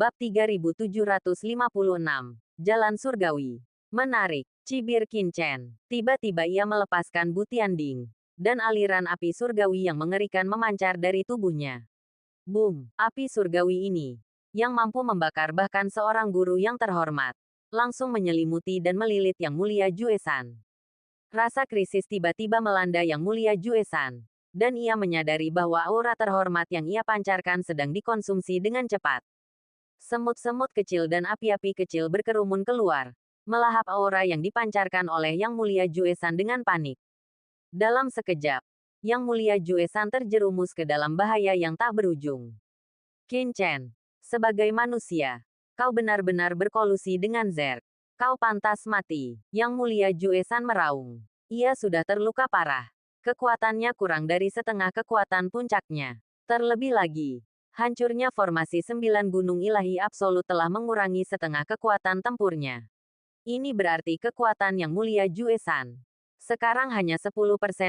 Bab 3756. Jalan Surgawi. Menarik. Cibir Qin Chen. Tiba-tiba ia melepaskan butian ding. Dan aliran api surgawi yang mengerikan memancar dari tubuhnya. Boom! Api surgawi ini, yang mampu membakar bahkan seorang guru yang terhormat, langsung menyelimuti dan melilit Yang Mulia Juesan. Rasa krisis tiba-tiba melanda Yang Mulia Juesan. Dan ia menyadari bahwa aura terhormat yang ia pancarkan sedang dikonsumsi dengan cepat. Semut-semut kecil dan api-api kecil berkerumun keluar, melahap aura yang dipancarkan oleh Yang Mulia Juesan dengan panik. Dalam sekejap, Yang Mulia Juesan terjerumus ke dalam bahaya yang tak berujung. Qin Chen, sebagai manusia, kau benar-benar berkolusi dengan Zerg. Kau pantas mati. Yang Mulia Juesan meraung. Ia sudah terluka parah. Kekuatannya kurang dari setengah kekuatan puncaknya. Terlebih lagi, hancurnya formasi 9 gunung ilahi absolut telah mengurangi setengah kekuatan tempurnya. Ini berarti kekuatan Yang Mulia Juesan sekarang hanya 10%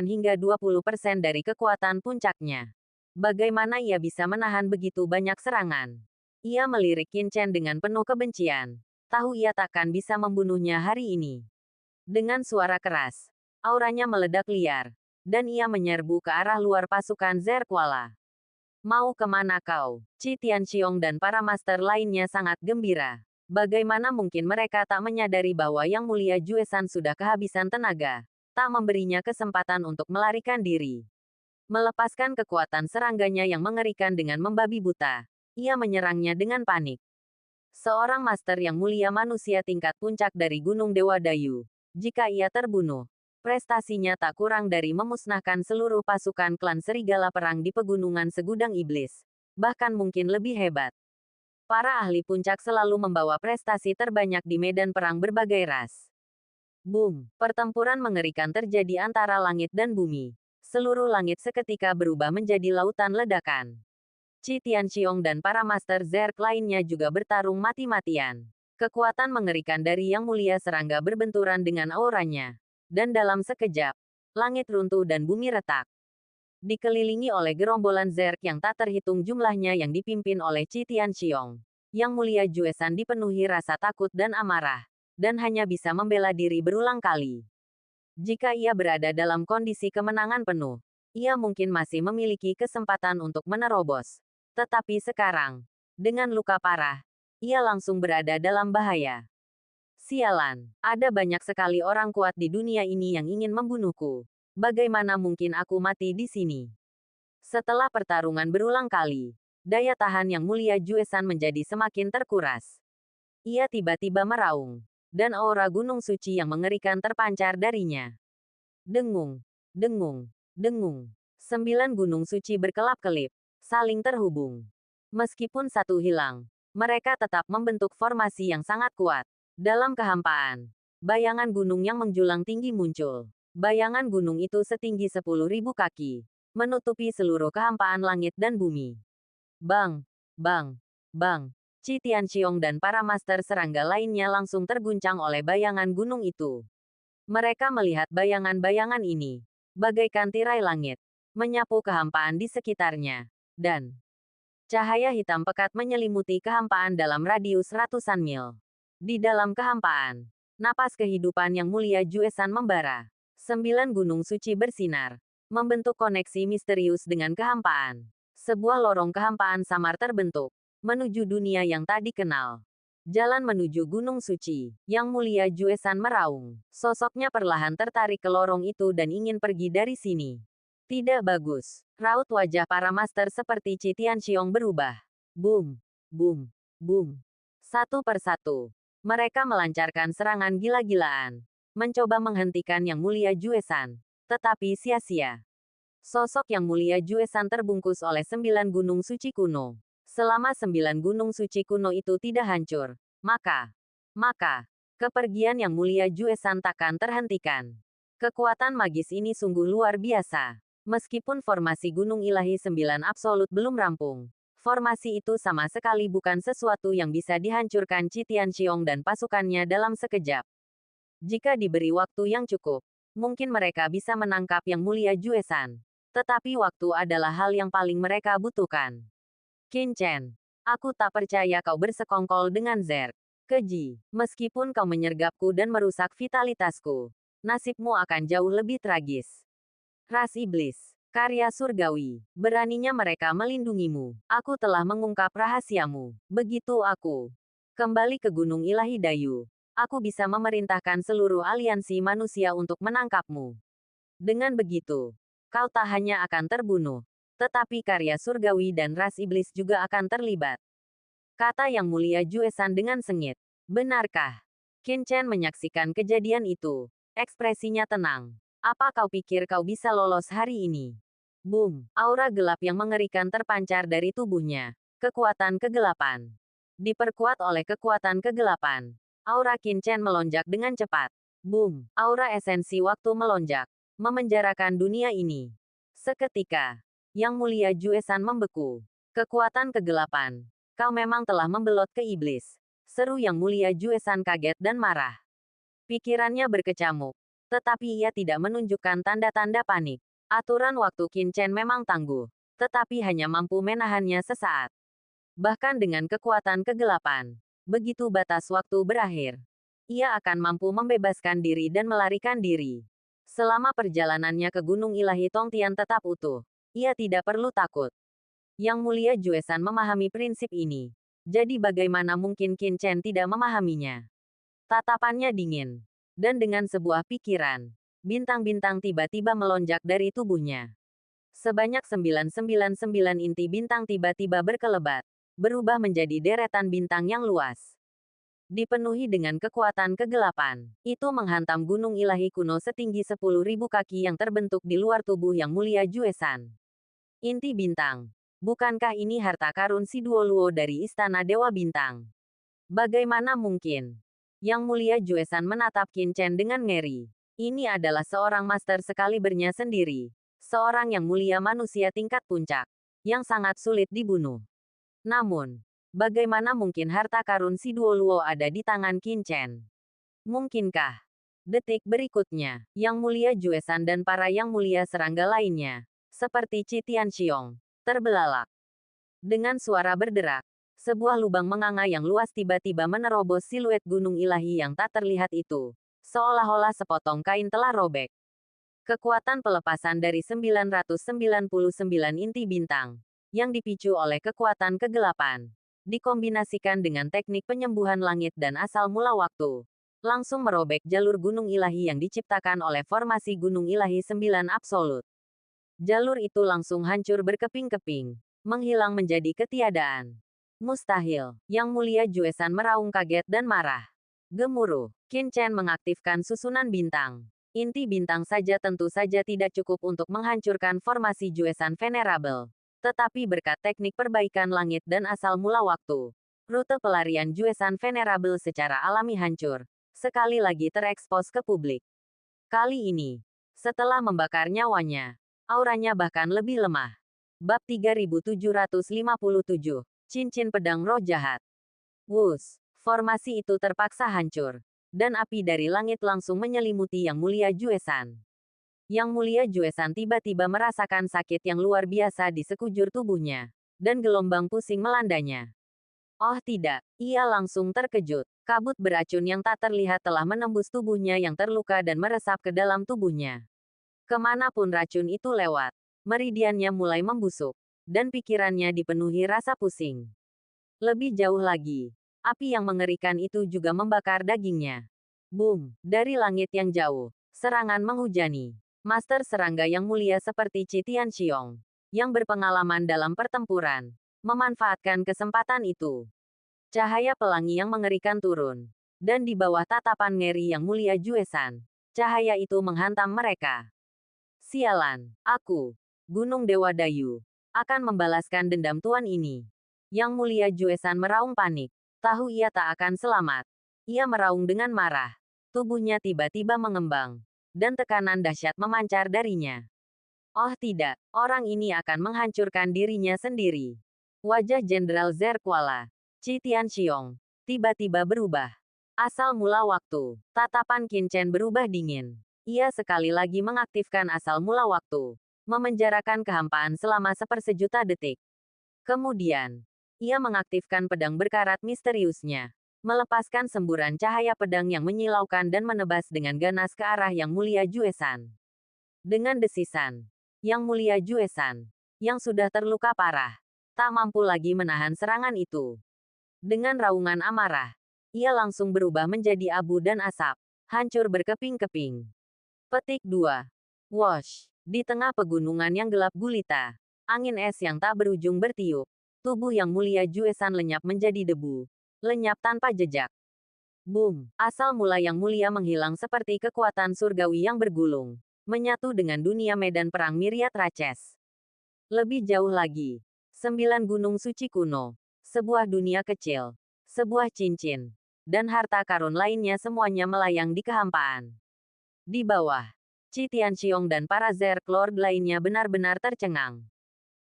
hingga 20% dari kekuatan puncaknya. Bagaimana ia bisa menahan begitu banyak serangan? Ia melirik Qin Chen dengan penuh kebencian. Tahu ia takkan bisa membunuhnya hari ini. Dengan suara keras, auranya meledak liar, dan ia menyerbu ke arah luar pasukan Zerkwala. Mau kemana kau? Qi Tianxiong dan para master lainnya sangat gembira. Bagaimana mungkin mereka tak menyadari bahwa Yang Mulia Juesan sudah kehabisan tenaga, tak memberinya kesempatan untuk melarikan diri. Melepaskan kekuatan serangganya yang mengerikan dengan membabi buta, ia menyerangnya dengan panik. Seorang master Yang Mulia manusia tingkat puncak dari Gunung Dewa Dayu, jika ia terbunuh, prestasinya tak kurang dari memusnahkan seluruh pasukan klan serigala perang di pegunungan Segudang Iblis. Bahkan mungkin lebih hebat. Para ahli puncak selalu membawa prestasi terbanyak di medan perang berbagai ras. Boom! Pertempuran mengerikan terjadi antara langit dan bumi. Seluruh langit seketika berubah menjadi lautan ledakan. Qi Tianxiong dan para master Zerg lainnya juga bertarung mati-matian. Kekuatan mengerikan dari Yang Mulia Serangga berbenturan dengan auranya. Dan dalam sekejap, langit runtuh dan bumi retak. Dikelilingi oleh gerombolan Zerg yang tak terhitung jumlahnya yang dipimpin oleh Qi Tianxiong, Yang Mulia Juesan dipenuhi rasa takut dan amarah, dan hanya bisa membela diri berulang kali. Jika ia berada dalam kondisi kemenangan penuh, ia mungkin masih memiliki kesempatan untuk menerobos. Tetapi sekarang, dengan luka parah, ia langsung berada dalam bahaya. Sialan, ada banyak sekali orang kuat di dunia ini yang ingin membunuhku. Bagaimana mungkin aku mati di sini? Setelah pertarungan berulang kali, daya tahan Yang Mulia Juesan menjadi semakin terkuras. Ia tiba-tiba meraung, dan aura gunung suci yang mengerikan terpancar darinya. Dengung, dengung, dengung. 9 gunung suci berkelap-kelip, saling terhubung. Meskipun satu hilang, mereka tetap membentuk formasi yang sangat kuat. Dalam kehampaan, bayangan gunung yang menjulang tinggi muncul. Bayangan gunung itu setinggi 10.000 kaki, menutupi seluruh kehampaan langit dan bumi. Bang, bang, bang. Qi Tianxiong dan para master serangga lainnya langsung terguncang oleh bayangan gunung itu. Mereka melihat bayangan-bayangan ini, bagaikan tirai langit, menyapu kehampaan di sekitarnya. Dan cahaya hitam pekat menyelimuti kehampaan dalam radius ratusan mil. Di dalam kehampaan, napas kehidupan Yang Mulia Juesan membara. 9 gunung suci bersinar, membentuk koneksi misterius dengan kehampaan. Sebuah lorong kehampaan samar terbentuk, menuju dunia yang tak dikenal. Jalan menuju gunung suci. Yang Mulia Juesan meraung. Sosoknya perlahan tertarik ke lorong itu dan ingin pergi dari sini. Tidak bagus. Raut wajah para master seperti Qi Tianxiong berubah. Boom, boom, boom. Satu persatu, mereka melancarkan serangan gila-gilaan, mencoba menghentikan Yang Mulia Juesan, tetapi sia-sia. Sosok Yang Mulia Juesan terbungkus oleh 9 gunung suci kuno. Selama 9 gunung suci kuno itu tidak hancur, maka kepergian Yang Mulia Juesan takkan terhentikan. Kekuatan magis ini sungguh luar biasa. Meskipun formasi gunung ilahi 9 absolut belum rampung, formasi itu sama sekali bukan sesuatu yang bisa dihancurkan Qi Tianxiong dan pasukannya dalam sekejap. Jika diberi waktu yang cukup, mungkin mereka bisa menangkap Yang Mulia Juesan. Tetapi waktu adalah hal yang paling mereka butuhkan. Qin Chen, Aku tak percaya kau bersekongkol dengan Zerg. Keji, meskipun kau menyergapku dan merusak vitalitasku, nasibmu akan jauh lebih tragis. Ras iblis, karya surgawi, beraninya mereka melindungimu. Aku telah mengungkap rahasiamu. Begitu aku kembali ke Gunung Ilahi Dayu, aku bisa memerintahkan seluruh aliansi manusia untuk menangkapmu. Dengan begitu, kau tak hanya akan terbunuh, tetapi karya surgawi dan ras iblis juga akan terlibat. Kata Yang Mulia Juesan dengan sengit. Benarkah? Qin Chen menyaksikan kejadian itu. Ekspresinya tenang. Apa kau pikir kau bisa lolos hari ini? Boom! Aura gelap yang mengerikan terpancar dari tubuhnya. Kekuatan kegelapan. Diperkuat oleh kekuatan kegelapan. Aura Qin Chen melonjak dengan cepat. Boom! Aura esensi waktu melonjak. Memenjarakan dunia ini. Seketika, Yang Mulia Juesan membeku. Kekuatan kegelapan. Kau memang telah membelot ke iblis. Seru Yang Mulia Juesan kaget dan marah. Pikirannya berkecamuk. Tetapi ia tidak menunjukkan tanda-tanda panik. Aturan waktu Qin Chen memang tangguh. Tetapi hanya mampu menahannya sesaat. Bahkan dengan kekuatan kegelapan. Begitu batas waktu berakhir, ia akan mampu membebaskan diri dan melarikan diri. Selama perjalanannya ke Gunung Ilahi Tongtian tetap utuh. Ia tidak perlu takut. Yang Mulia Juesan memahami prinsip ini. Jadi bagaimana mungkin Qin Chen tidak memahaminya? Tatapannya dingin. Dan dengan sebuah pikiran, bintang-bintang tiba-tiba melonjak dari tubuhnya. Sebanyak 999 inti bintang tiba-tiba berkelebat, berubah menjadi deretan bintang yang luas. Dipenuhi dengan kekuatan kegelapan, itu menghantam Gunung Ilahi kuno setinggi 10.000 kaki yang terbentuk di luar tubuh Yang Mulia Juesan. Inti bintang. Bukankah ini harta karun si Duoluo dari Istana Dewa Bintang? Bagaimana mungkin? Yang Mulia Juesan menatap Qin Chen dengan ngeri. Ini adalah seorang master sekalibernya sendiri. Seorang yang mulia manusia tingkat puncak. Yang sangat sulit dibunuh. Namun, bagaimana mungkin harta karun si Duoluo ada di tangan Qin Chen? Mungkinkah? Detik berikutnya, Yang Mulia Juesan dan para Yang Mulia serangga lainnya, seperti Qi Tianxiong, terbelalak. Dengan suara berderak, sebuah lubang menganga yang luas tiba-tiba menerobos siluet Gunung Ilahi yang tak terlihat itu. Seolah-olah sepotong kain telah robek. Kekuatan pelepasan dari 999 inti bintang, yang dipicu oleh kekuatan kegelapan, dikombinasikan dengan teknik penyembuhan langit dan asal mula waktu, langsung merobek jalur Gunung Ilahi yang diciptakan oleh formasi Gunung Ilahi 9 Absolut. Jalur itu langsung hancur berkeping-keping, menghilang menjadi ketiadaan. Mustahil. Yang Mulia Juesan meraung kaget dan marah. Gemuruh. Qin Chen mengaktifkan susunan bintang. Inti bintang saja tentu saja tidak cukup untuk menghancurkan formasi Juesan Venerable. Tetapi berkat teknik perbaikan langit dan asal mula waktu, rute pelarian Juesan Venerable secara alami hancur, sekali lagi terekspos ke publik. Kali ini, setelah membakar nyawanya, auranya bahkan lebih lemah. Bab 3757. Cincin Pedang Roh Jahat. Wus, formasi itu terpaksa hancur. Dan api dari langit langsung menyelimuti Yang Mulia Juesan. Yang Mulia Juesan tiba-tiba merasakan sakit yang luar biasa di sekujur tubuhnya. Dan gelombang pusing melandanya. Oh tidak, ia langsung terkejut. Kabut beracun yang tak terlihat telah menembus tubuhnya yang terluka dan meresap ke dalam tubuhnya. Kemanapun racun itu lewat, meridiannya mulai membusuk. Dan pikirannya dipenuhi rasa pusing. Lebih jauh lagi, api yang mengerikan itu juga membakar dagingnya. Boom! Dari langit yang jauh, serangan menghujani. Master serangga yang mulia seperti Qi Tianxiong, yang berpengalaman dalam pertempuran, memanfaatkan kesempatan itu. Cahaya pelangi yang mengerikan turun. Dan di bawah tatapan ngeri Yang Mulia Juesan, cahaya itu menghantam mereka. Sialan, aku, Gunung Dewa Dayu, akan membalaskan dendam tuan ini. Yang Mulia Juesan meraung panik. Tahu ia tak akan selamat. Ia meraung dengan marah. Tubuhnya tiba-tiba mengembang. Dan tekanan dahsyat memancar darinya. Oh tidak, orang ini akan menghancurkan dirinya sendiri. Wajah Jenderal Zerkwala, Qi Tianxiong, tiba-tiba berubah. Asal mula waktu, tatapan Qin Chen berubah dingin. Ia sekali lagi mengaktifkan asal mula waktu, memenjarakan kehampaan selama 1/1 detik. Kemudian, Ia mengaktifkan pedang berkarat misteriusnya, melepaskan semburan cahaya pedang yang menyilaukan dan menebas dengan ganas ke arah Yang Mulia Juesan. Dengan desisan, Yang Mulia Juesan, yang sudah terluka parah, tak mampu lagi menahan serangan itu. Dengan raungan amarah, ia langsung berubah menjadi abu dan asap, hancur berkeping-keping. Petik 2. Wosh! Di tengah pegunungan yang gelap gulita, angin es yang tak berujung bertiup, tubuh Yang Mulia Juesan lenyap menjadi debu, lenyap tanpa jejak. Boom! Asal mula Yang Mulia menghilang seperti kekuatan surgawi yang bergulung, menyatu dengan dunia medan perang Myriad Raches. Lebih jauh lagi, 9 gunung suci kuno, sebuah dunia kecil, sebuah cincin, dan harta karun lainnya semuanya melayang di kehampaan. Di bawah, Qi Tianxiong dan para Zerg Lord lainnya benar-benar tercengang.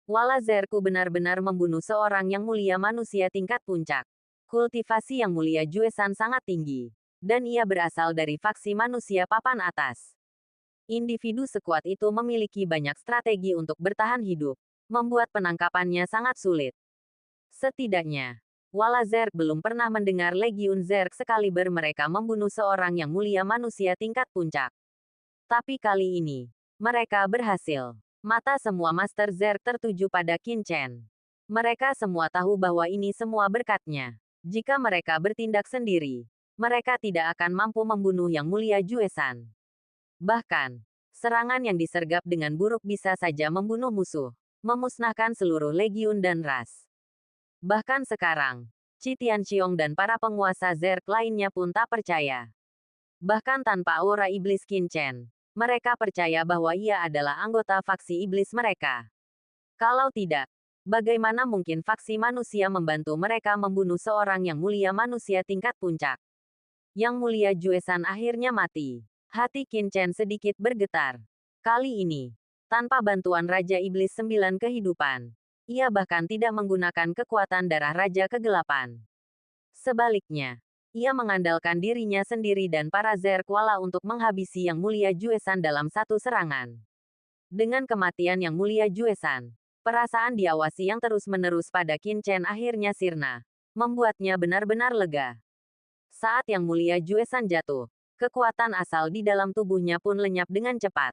Wala Zergku benar-benar membunuh seorang Yang Mulia manusia tingkat puncak. Kultivasi Yang Mulia Juesan sangat tinggi, dan ia berasal dari faksi manusia papan atas. Individu sekuat itu memiliki banyak strategi untuk bertahan hidup, membuat penangkapannya sangat sulit. Setidaknya, Wala Zerg belum pernah mendengar Legiun Zerg sekaliber mereka membunuh seorang Yang Mulia manusia tingkat puncak. Tapi kali ini, mereka berhasil. Mata semua Master Zerg tertuju pada Qin Chen. Mereka semua tahu bahwa ini semua berkatnya. Jika mereka bertindak sendiri, mereka tidak akan mampu membunuh Yang Mulia Juesan. Bahkan, serangan yang disergap dengan buruk bisa saja membunuh musuh, memusnahkan seluruh legiun dan ras. Bahkan sekarang, Qi Tianxiong dan para penguasa Zerg lainnya pun tak percaya. Bahkan tanpa aura iblis Qin Chen, mereka percaya bahwa ia adalah anggota faksi iblis mereka. Kalau tidak, bagaimana mungkin faksi manusia membantu mereka membunuh seorang Yang Mulia manusia tingkat puncak? Yang Mulia Juesan akhirnya mati. Hati Qin Chen sedikit bergetar. Kali ini, tanpa bantuan Raja Iblis 9 kehidupan, ia bahkan tidak menggunakan kekuatan darah Raja Kegelapan. Sebaliknya, ia mengandalkan dirinya sendiri dan para Zerg Wala untuk menghabisi Yang Mulia Juesan dalam satu serangan. Dengan kematian Yang Mulia Juesan, perasaan diawasi yang terus-menerus pada Qin Chen akhirnya sirna, membuatnya benar-benar lega. Saat Yang Mulia Juesan jatuh, kekuatan asal di dalam tubuhnya pun lenyap dengan cepat.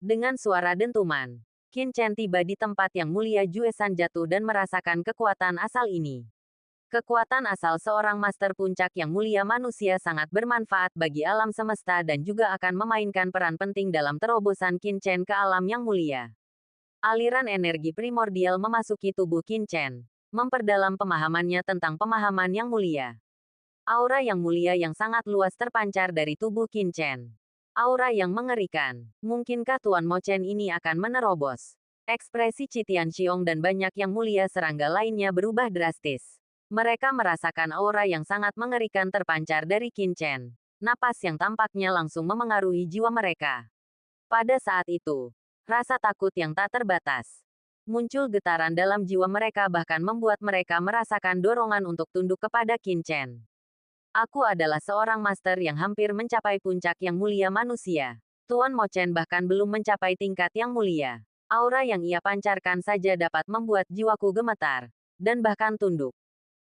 Dengan suara dentuman, Qin Chen tiba di tempat Yang Mulia Juesan jatuh dan merasakan kekuatan asal ini. Kekuatan asal seorang master puncak Yang Mulia manusia sangat bermanfaat bagi alam semesta dan juga akan memainkan peran penting dalam terobosan Qin Chen ke alam Yang Mulia. Aliran energi primordial memasuki tubuh Qin Chen, memperdalam pemahamannya tentang pemahaman Yang Mulia. Aura Yang Mulia yang sangat luas terpancar dari tubuh Qin Chen. Aura yang mengerikan. Mungkinkah Tuan Mo Chen ini akan menerobos? Ekspresi Qi Tianxiong dan banyak Yang Mulia serangga lainnya berubah drastis. Mereka merasakan aura yang sangat mengerikan terpancar dari Qin Chen. Napas yang tampaknya langsung memengaruhi jiwa mereka. Pada saat itu, rasa takut yang tak terbatas muncul getaran dalam jiwa mereka bahkan membuat mereka merasakan dorongan untuk tunduk kepada Qin Chen. Aku adalah seorang master yang hampir mencapai puncak Yang Mulia manusia. Tuan Mo Chen bahkan belum mencapai tingkat Yang Mulia. Aura yang ia pancarkan saja dapat membuat jiwaku gemetar, dan bahkan tunduk.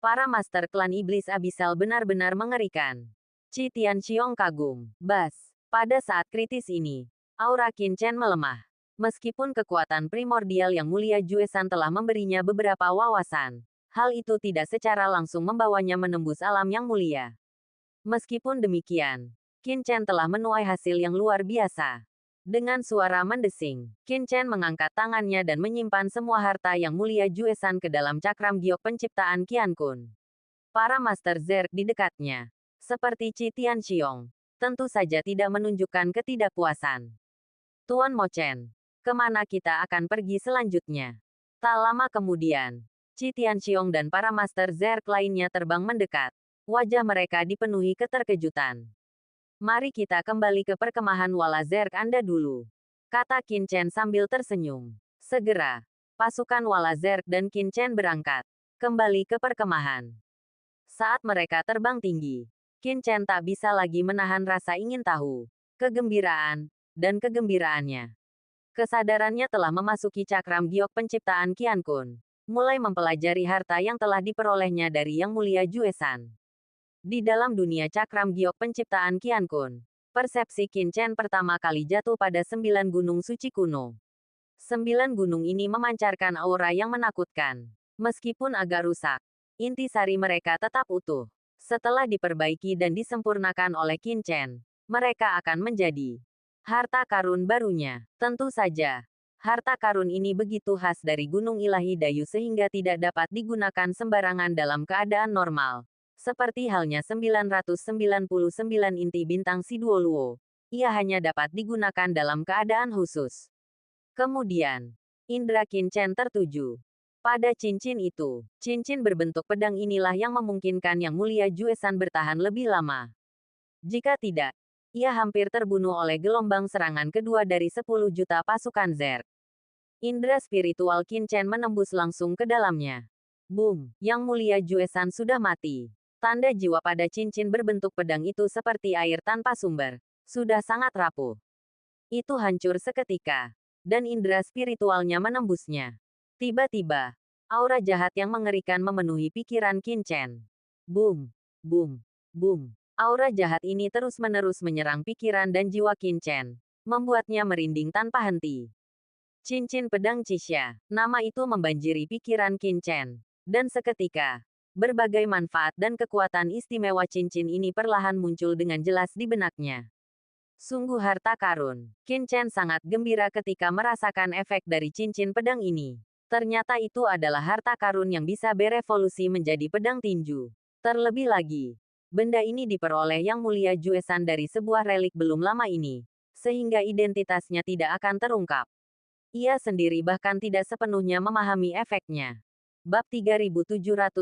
Para master klan iblis abisal benar-benar mengerikan. Qi Tianxiong kagum. Bas. Pada saat kritis ini, aura Qin Chen melemah. Meskipun kekuatan primordial Yang Mulia Juesan telah memberinya beberapa wawasan, hal itu tidak secara langsung membawanya menembus alam Yang Mulia. Meskipun demikian, Qin Chen telah menuai hasil yang luar biasa. Dengan suara mendesing, Qin Chen mengangkat tangannya dan menyimpan semua harta Yang Mulia Juesan ke dalam cakram giok penciptaan Qian Kun. Para master Zerg di dekatnya, seperti Qi Tianxiong, tentu saja tidak menunjukkan ketidakpuasan. Tuan Mo Chen, kemana kita akan pergi selanjutnya? Tak lama kemudian, Qi Tianxiong dan para master Zerg lainnya terbang mendekat. Wajah mereka dipenuhi keterkejutan. Mari kita kembali ke perkemahan Wala Zerg Anda dulu, kata Qin Chen sambil tersenyum. Segera, pasukan Wala Zerg dan Qin Chen berangkat kembali ke perkemahan. Saat mereka terbang tinggi, Qin Chen tak bisa lagi menahan rasa ingin tahu, kegembiraan, dan kegembiraannya. Kesadarannya telah memasuki cakram giok penciptaan Qian Kun. mulai mempelajari harta yang telah diperolehnya dari Yang Mulia Juesan. Di dalam dunia cakram giok penciptaan Qian Kun, persepsi Qin Chen pertama kali jatuh pada 9 gunung suci kuno. 9 gunung ini memancarkan aura yang menakutkan. Meskipun agak rusak, intisari mereka tetap utuh. Setelah diperbaiki dan disempurnakan oleh Qin Chen, mereka akan menjadi harta karun barunya. Tentu saja, harta karun ini begitu khas dari Gunung Ilahi Dayu sehingga tidak dapat digunakan sembarangan dalam keadaan normal. Seperti halnya 999 inti bintang Siduoluo, ia hanya dapat digunakan dalam keadaan khusus. Kemudian, indra Qin Chen tertuju pada cincin itu. Cincin berbentuk pedang inilah yang memungkinkan Yang Mulia Juesan bertahan lebih lama. Jika tidak, ia hampir terbunuh oleh gelombang serangan kedua dari 10 juta pasukan Zerg. Indra spiritual Qin Chen menembus langsung ke dalamnya. Boom! Yang Mulia Juesan sudah mati. Tanda jiwa pada cincin berbentuk pedang itu seperti air tanpa sumber. Sudah sangat rapuh. Itu hancur seketika. Dan indera spiritualnya menembusnya. Tiba-tiba, aura jahat yang mengerikan memenuhi pikiran Qin Chen. Boom! Boom! Boom! Aura jahat ini terus-menerus menyerang pikiran dan jiwa Qin Chen, membuatnya merinding tanpa henti. Cincin pedang Cisha, nama itu membanjiri pikiran Qin Chen. Dan seketika, berbagai manfaat dan kekuatan istimewa cincin ini perlahan muncul dengan jelas di benaknya. Sungguh harta karun. Qin Chen sangat gembira ketika merasakan efek dari cincin pedang ini. Ternyata itu adalah harta karun yang bisa berevolusi menjadi pedang tinju. Terlebih lagi, benda ini diperoleh Yang Mulia Juesan dari sebuah relik belum lama ini, sehingga identitasnya tidak akan terungkap. Ia sendiri bahkan tidak sepenuhnya memahami efeknya. Bab 3758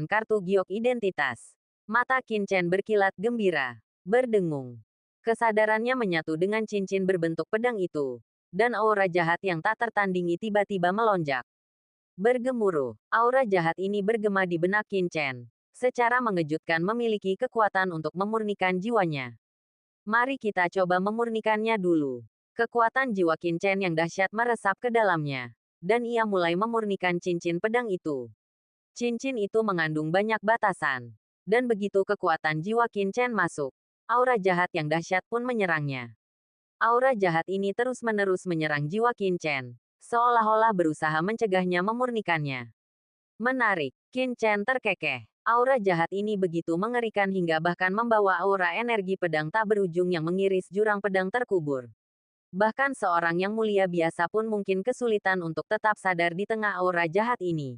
Kartu Giok Identitas. Mata Qin Chen berkilat gembira. Berdengung. Kesadarannya menyatu dengan cincin berbentuk pedang itu. Dan aura jahat yang tak tertandingi tiba-tiba melonjak. Bergemuruh, aura jahat ini bergema di benak Qin Chen. Secara mengejutkan memiliki kekuatan untuk memurnikan jiwanya. Mari kita coba memurnikannya dulu. Kekuatan jiwa Qin Chen yang dahsyat meresap ke dalamnya. Dan ia mulai memurnikan cincin pedang itu. Cincin itu mengandung banyak batasan. Dan begitu kekuatan jiwa Qin Chen masuk, aura jahat yang dahsyat pun menyerangnya. Aura jahat ini terus-menerus menyerang jiwa Qin Chen, seolah-olah berusaha mencegahnya memurnikannya. Menarik, Qin Chen terkekeh. Aura jahat ini begitu mengerikan hingga bahkan membawa aura energi pedang tak berujung yang mengiris jurang pedang terkubur. Bahkan seorang yang mulia biasa pun mungkin kesulitan untuk tetap sadar di tengah aura jahat ini.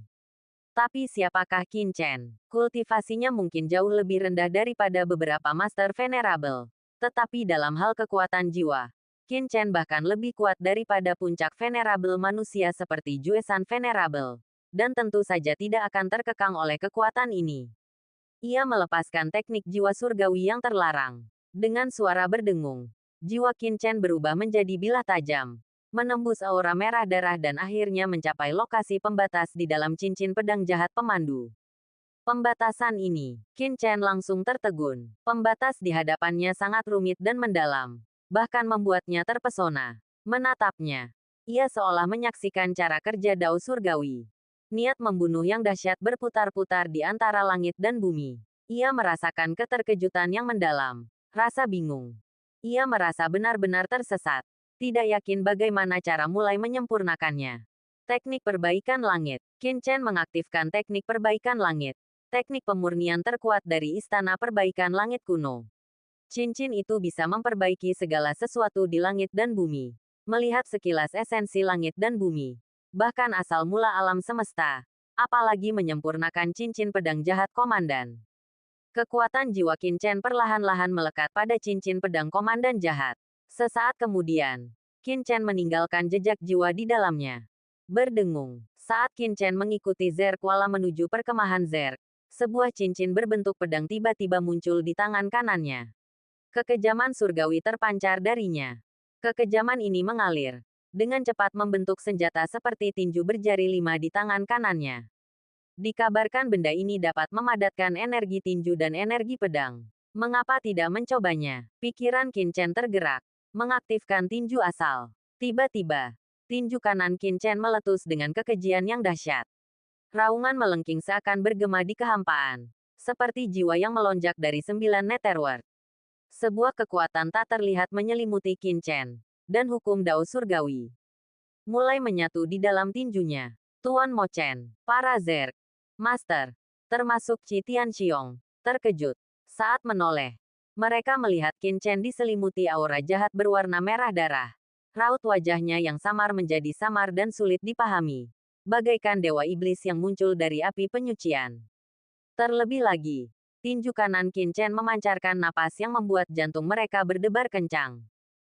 Tapi siapakah Qin Chen? Kultivasinya mungkin jauh lebih rendah daripada beberapa Master Venerable. Tetapi dalam hal kekuatan jiwa, Qin Chen bahkan lebih kuat daripada puncak Venerable manusia seperti Juesan Venerable. Dan tentu saja tidak akan terkekang oleh kekuatan ini. Ia melepaskan teknik jiwa surgawi yang terlarang. Dengan suara berdengung, jiwa Qin Chen berubah menjadi bilah tajam, menembus aura merah darah dan akhirnya mencapai lokasi pembatas di dalam cincin pedang jahat pemandu. Pembatasan ini, Qin Chen langsung tertegun. Pembatas di hadapannya sangat rumit dan mendalam, bahkan membuatnya terpesona. Menatapnya, ia seolah menyaksikan cara kerja dao surgawi. Niat membunuh yang dahsyat berputar-putar di antara langit dan bumi. Ia merasakan keterkejutan yang mendalam, rasa bingung. Ia merasa benar-benar tersesat. Tidak yakin bagaimana cara mulai menyempurnakannya. Teknik perbaikan langit. Qin Chen mengaktifkan teknik perbaikan langit. Teknik pemurnian terkuat dari Istana Perbaikan Langit kuno. Cincin itu bisa memperbaiki segala sesuatu di langit dan bumi. Melihat sekilas esensi langit dan bumi. Bahkan asal mula alam semesta. Apalagi menyempurnakan cincin pedang jahat komandan. Kekuatan jiwa Qin Chen perlahan-lahan melekat pada cincin pedang komandan jahat. Sesaat kemudian, Qin Chen meninggalkan jejak jiwa di dalamnya. Berdengung, saat Qin Chen mengikuti Zerg Wala menuju perkemahan Zerg, sebuah cincin berbentuk pedang tiba-tiba muncul di tangan kanannya. Kekejaman surgawi terpancar darinya. Kekejaman ini mengalir, dengan cepat membentuk senjata seperti tinju berjari 5 di tangan kanannya. Dikabarkan benda ini dapat memadatkan energi tinju dan energi pedang. Mengapa tidak mencobanya? Pikiran Qin Chen tergerak. Mengaktifkan tinju asal. Tiba-tiba, tinju kanan Qin Chen meletus dengan kekejian yang dahsyat. Raungan melengking seakan bergema di kehampaan. Seperti jiwa yang melonjak dari 9 netherworld. Sebuah kekuatan tak terlihat menyelimuti Qin Chen. Dan hukum Dao Surgawi mulai menyatu di dalam tinjunya. Tuan Mo Chen, para Zerg, Master, termasuk Qi Tianxiong, terkejut saat menoleh. Mereka melihat Qin Chen diselimuti aura jahat berwarna merah darah. Raut wajahnya yang samar menjadi samar dan sulit dipahami. Bagaikan dewa iblis yang muncul dari api penyucian. Terlebih lagi, tinju kanan Qin Chen memancarkan napas yang membuat jantung mereka berdebar kencang.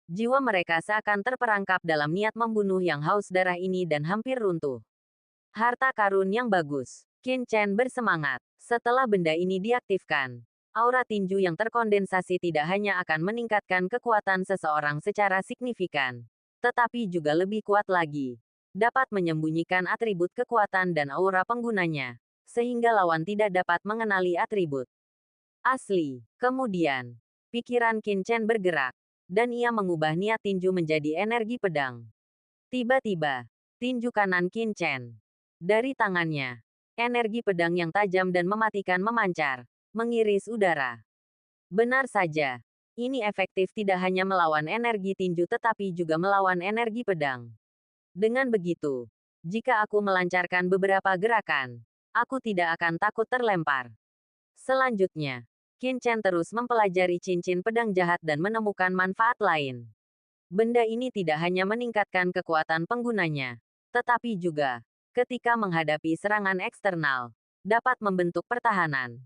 Jiwa mereka seakan terperangkap dalam niat membunuh yang haus darah ini dan hampir runtuh. Harta karun yang bagus. Qin Chen bersemangat. Setelah benda ini diaktifkan, aura tinju yang terkondensasi tidak hanya akan meningkatkan kekuatan seseorang secara signifikan, tetapi juga lebih kuat lagi. Dapat menyembunyikan atribut kekuatan dan aura penggunanya, sehingga lawan tidak dapat mengenali atribut asli. Kemudian, pikiran Qin Chen bergerak, dan ia mengubah niat tinju menjadi energi pedang. Tiba-tiba, tinju kanan Qin Chen. Dari tangannya, energi pedang yang tajam dan mematikan memancar, mengiris udara. Benar saja, ini efektif tidak hanya melawan energi tinju tetapi juga melawan energi pedang. Dengan begitu, jika aku melancarkan beberapa gerakan, aku tidak akan takut terlempar. Selanjutnya, Qin Chen terus mempelajari cincin pedang jahat dan menemukan manfaat lain. Benda ini tidak hanya meningkatkan kekuatan penggunanya, tetapi juga, ketika menghadapi serangan eksternal, dapat membentuk pertahanan.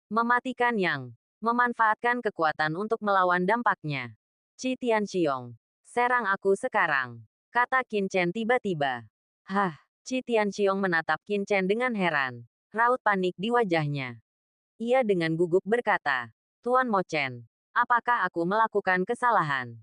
Mematikan yang memanfaatkan kekuatan untuk melawan dampaknya. Qi Tianxiong, serang aku sekarang, kata Qin Chen tiba-tiba. Hah, Qi Tianxiong menatap Qin Chen dengan heran, raut panik di wajahnya. Ia dengan gugup berkata, Tuan Mo Chen, apakah aku melakukan kesalahan?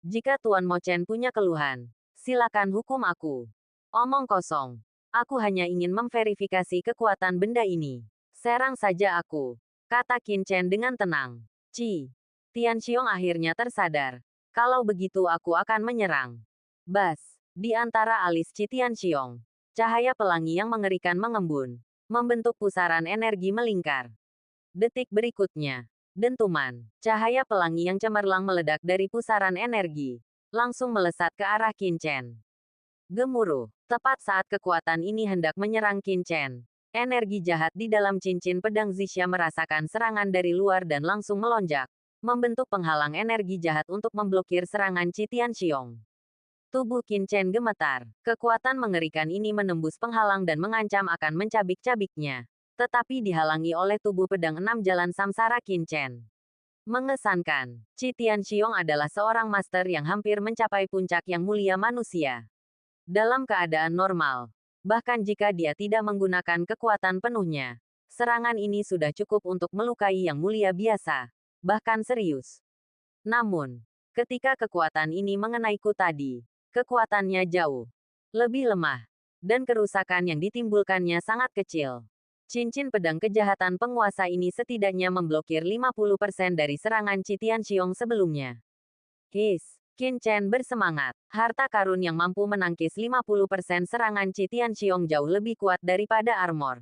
Jika Tuan Mo Chen punya keluhan, silakan hukum aku. Omong kosong. Aku hanya ingin memverifikasi kekuatan benda ini. Serang saja aku, kata Qin Chen dengan tenang. Qi Tianxiong akhirnya tersadar. Kalau begitu aku akan menyerang. Bas, di antara alis Qi Tianxiong, cahaya pelangi yang mengerikan mengembun, membentuk pusaran energi melingkar. Detik berikutnya, dentuman, cahaya pelangi yang cemerlang meledak dari pusaran energi, langsung melesat ke arah Qin Chen. Gemuruh, tepat saat kekuatan ini hendak menyerang Qin Chen. Energi jahat di dalam cincin pedang Zixia merasakan serangan dari luar dan langsung melonjak, membentuk penghalang energi jahat untuk memblokir serangan Qi Tianxiong. Tubuh Qin Chen gemetar. Kekuatan mengerikan ini menembus penghalang dan mengancam akan mencabik-cabiknya. Tetapi dihalangi oleh tubuh pedang 6 jalan samsara Qin Chen. Mengesankan, Qi Tianxiong adalah seorang master yang hampir mencapai puncak yang mulia manusia. Dalam keadaan normal, bahkan jika dia tidak menggunakan kekuatan penuhnya, serangan ini sudah cukup untuk melukai yang mulia biasa, bahkan serius. Namun, ketika kekuatan ini mengenaiku tadi, kekuatannya jauh lebih lemah, dan kerusakan yang ditimbulkannya sangat kecil. Cincin pedang kejahatan penguasa ini setidaknya memblokir 50% dari serangan Qi Tianxiong sebelumnya. Qin Chen bersemangat. Harta karun yang mampu menangkis 50% serangan Qi Tianxiong jauh lebih kuat daripada armor.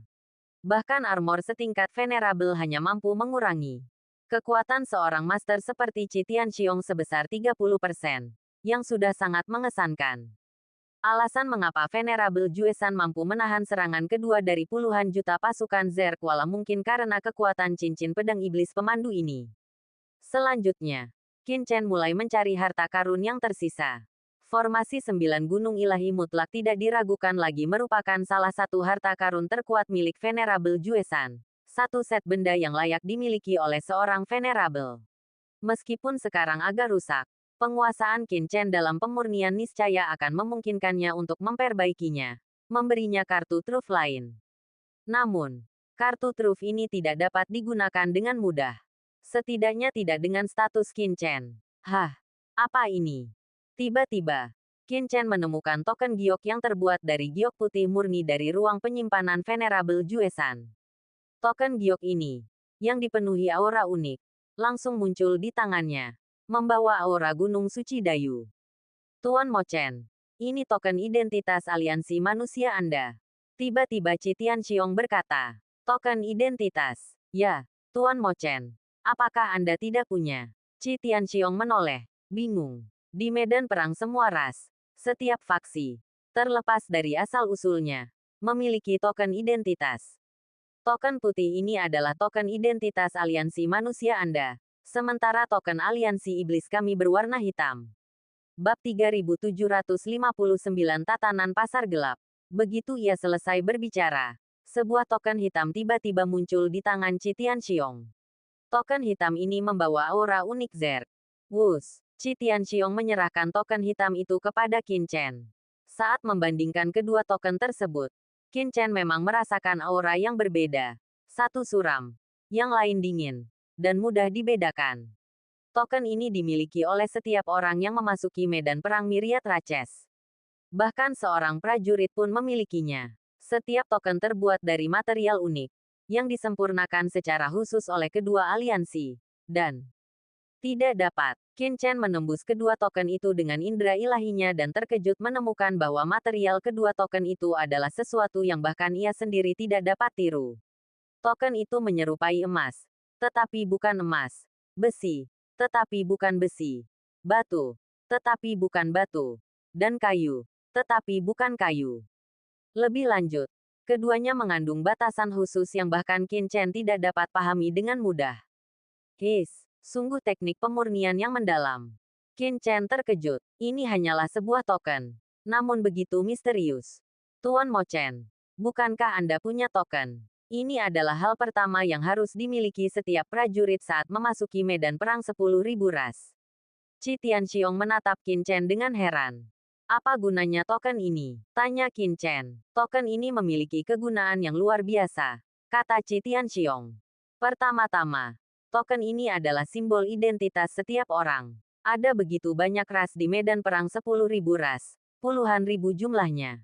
Bahkan armor setingkat venerable hanya mampu mengurangi kekuatan seorang master seperti Qi Tianxiong sebesar 30%. Yang sudah sangat mengesankan. Alasan mengapa Venerable Juesan mampu menahan serangan kedua dari puluhan juta pasukan Zerg walau mungkin karena kekuatan cincin pedang iblis pemandu ini. Selanjutnya, Qin Chen mulai mencari harta karun yang tersisa. Formasi 9 gunung ilahi mutlak tidak diragukan lagi merupakan salah satu harta karun terkuat milik Venerable Juesan. Satu set benda yang layak dimiliki oleh seorang Venerable. Meskipun sekarang agak rusak, penguasaan Qin Chen dalam pemurnian niscaya akan memungkinkannya untuk memperbaikinya, memberinya kartu truf lain. Namun, kartu truf ini tidak dapat digunakan dengan mudah. Setidaknya tidak dengan status Qin Chen. Hah, apa ini? Tiba-tiba, Qin Chen menemukan token giok yang terbuat dari giok putih murni dari ruang penyimpanan Venerable Juesan. Token giok ini, yang dipenuhi aura unik, langsung muncul di tangannya. Membawa aura gunung suci Dayu. Tuan Mo Chen, Ini token identitas aliansi manusia Anda. Tiba-tiba Qi Tianxiong berkata, token identitas. Ya, Tuan Mo Chen. Apakah Anda tidak punya? Qi Tianxiong menoleh, bingung. Di medan perang semua ras, setiap faksi, terlepas dari asal-usulnya, memiliki token identitas. Token putih ini adalah token identitas aliansi manusia Anda, sementara token aliansi iblis kami berwarna hitam. Bab 3759 Tatanan Pasar Gelap. Begitu ia selesai berbicara, sebuah token hitam tiba-tiba muncul di tangan Qi Tianxiong. Token hitam ini membawa aura unik Zerg. Wus, Qi Tianxiong menyerahkan token hitam itu kepada Qin Chen. Saat membandingkan kedua token tersebut, Qin Chen memang merasakan aura yang berbeda. Satu suram, yang lain dingin, dan mudah dibedakan. Token ini dimiliki oleh setiap orang yang memasuki medan perang Myriad Raches. Bahkan seorang prajurit pun memilikinya. Setiap token terbuat dari material unik, yang disempurnakan secara khusus oleh kedua aliansi. Dan tidak dapat. Qin Chen menembus kedua token itu dengan indera ilahinya dan terkejut menemukan bahwa material kedua token itu adalah sesuatu yang bahkan ia sendiri tidak dapat tiru. Token itu menyerupai emas, tetapi bukan emas. Besi, tetapi bukan besi. Batu, tetapi bukan batu. Dan kayu, tetapi bukan kayu. Lebih lanjut, keduanya mengandung batasan khusus yang bahkan Qin Chen tidak dapat pahami dengan mudah. Sungguh teknik pemurnian yang mendalam. Qin Chen terkejut. Ini hanyalah sebuah token. Namun begitu misterius. Tuan Mo Chen, bukankah Anda punya token? Ini adalah hal pertama yang harus dimiliki setiap prajurit saat memasuki medan perang 10.000 ras. Qi Tianxiong menatap Qin Chen dengan heran. Apa gunanya token ini? Tanya Qin Chen. Token ini memiliki kegunaan yang luar biasa, kata Qi Tianxiong. Pertama-tama, token ini adalah simbol identitas setiap orang. Ada begitu banyak ras di medan perang 10.000 ras, puluhan ribu jumlahnya.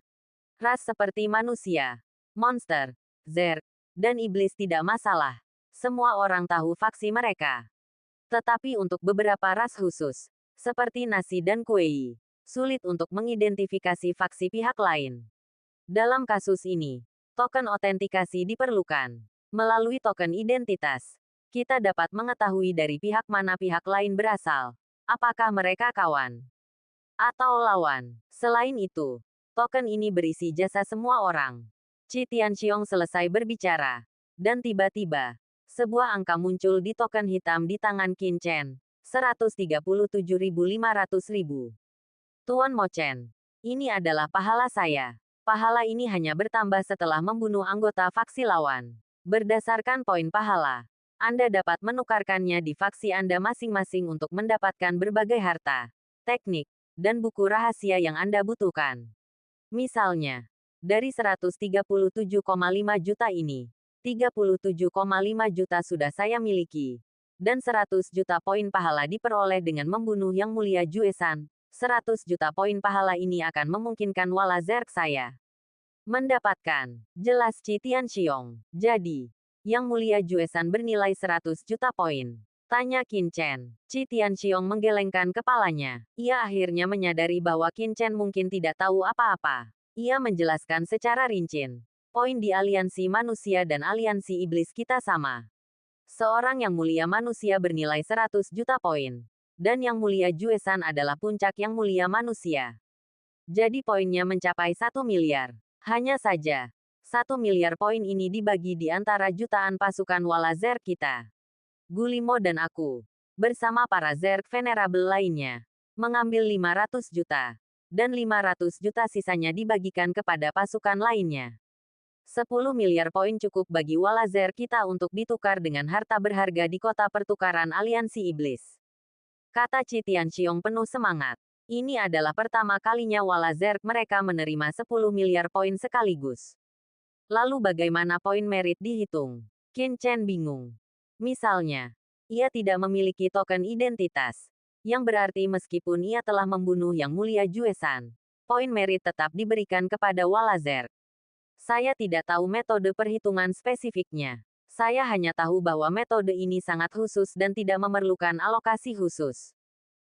Ras seperti manusia, monster, Zerg, dan iblis tidak masalah. Semua orang tahu faksi mereka. Tetapi untuk beberapa ras khusus, seperti Nasi dan Kuei, sulit untuk mengidentifikasi faksi pihak lain. Dalam kasus ini, token otentikasi diperlukan. Melalui token identitas, kita dapat mengetahui dari pihak mana pihak lain berasal. Apakah mereka kawan atau lawan? Selain itu, token ini berisi jasa semua orang. Qi Tianxiong selesai berbicara. Dan tiba-tiba, sebuah angka muncul di token hitam di tangan Qin Chen. 137.500.000. Tuan Mo Chen, ini adalah pahala saya. Pahala ini hanya bertambah setelah membunuh anggota faksi lawan. Berdasarkan poin pahala, Anda dapat menukarkannya di faksi Anda masing-masing untuk mendapatkan berbagai harta, teknik, dan buku rahasia yang Anda butuhkan. Misalnya, dari 137,5 juta ini, 37,5 juta sudah saya miliki. Dan 100 juta poin pahala diperoleh dengan membunuh Yang Mulia Juesan. 100 juta poin pahala ini akan memungkinkan Wala Zerg saya mendapatkan. Jelas Qi Tianxiong. Jadi, Yang Mulia Juesan bernilai 100 juta poin. Tanya Qin Chen. Qi Tianxiong menggelengkan kepalanya. Ia akhirnya menyadari bahwa Qin Chen mungkin tidak tahu apa-apa. Ia menjelaskan secara rinci. Poin di aliansi manusia dan aliansi iblis kita sama. Seorang yang mulia manusia bernilai 100 juta poin. Dan yang mulia Juesan adalah puncak yang mulia manusia. Jadi poinnya mencapai 1 miliar. Hanya saja, 1 miliar poin ini dibagi di antara jutaan pasukan Wala Zerg kita. Gulimo dan aku, bersama para Zerg venerable lainnya, mengambil 500 juta. Dan 500 juta sisanya dibagikan kepada pasukan lainnya. 10 miliar poin cukup bagi Wala Zerg kita untuk ditukar dengan harta berharga di kota pertukaran aliansi iblis. Kata Qi Tianxiong penuh semangat. Ini adalah pertama kalinya Wala Zerg mereka menerima 10 miliar poin sekaligus. Lalu bagaimana poin merit dihitung? Qin Chen bingung. Misalnya, ia tidak memiliki token identitas. Yang berarti meskipun ia telah membunuh Yang Mulia Juesan, poin merit tetap diberikan kepada Wala Zerg. Saya tidak tahu metode perhitungan spesifiknya. Saya hanya tahu bahwa metode ini sangat khusus dan tidak memerlukan alokasi khusus.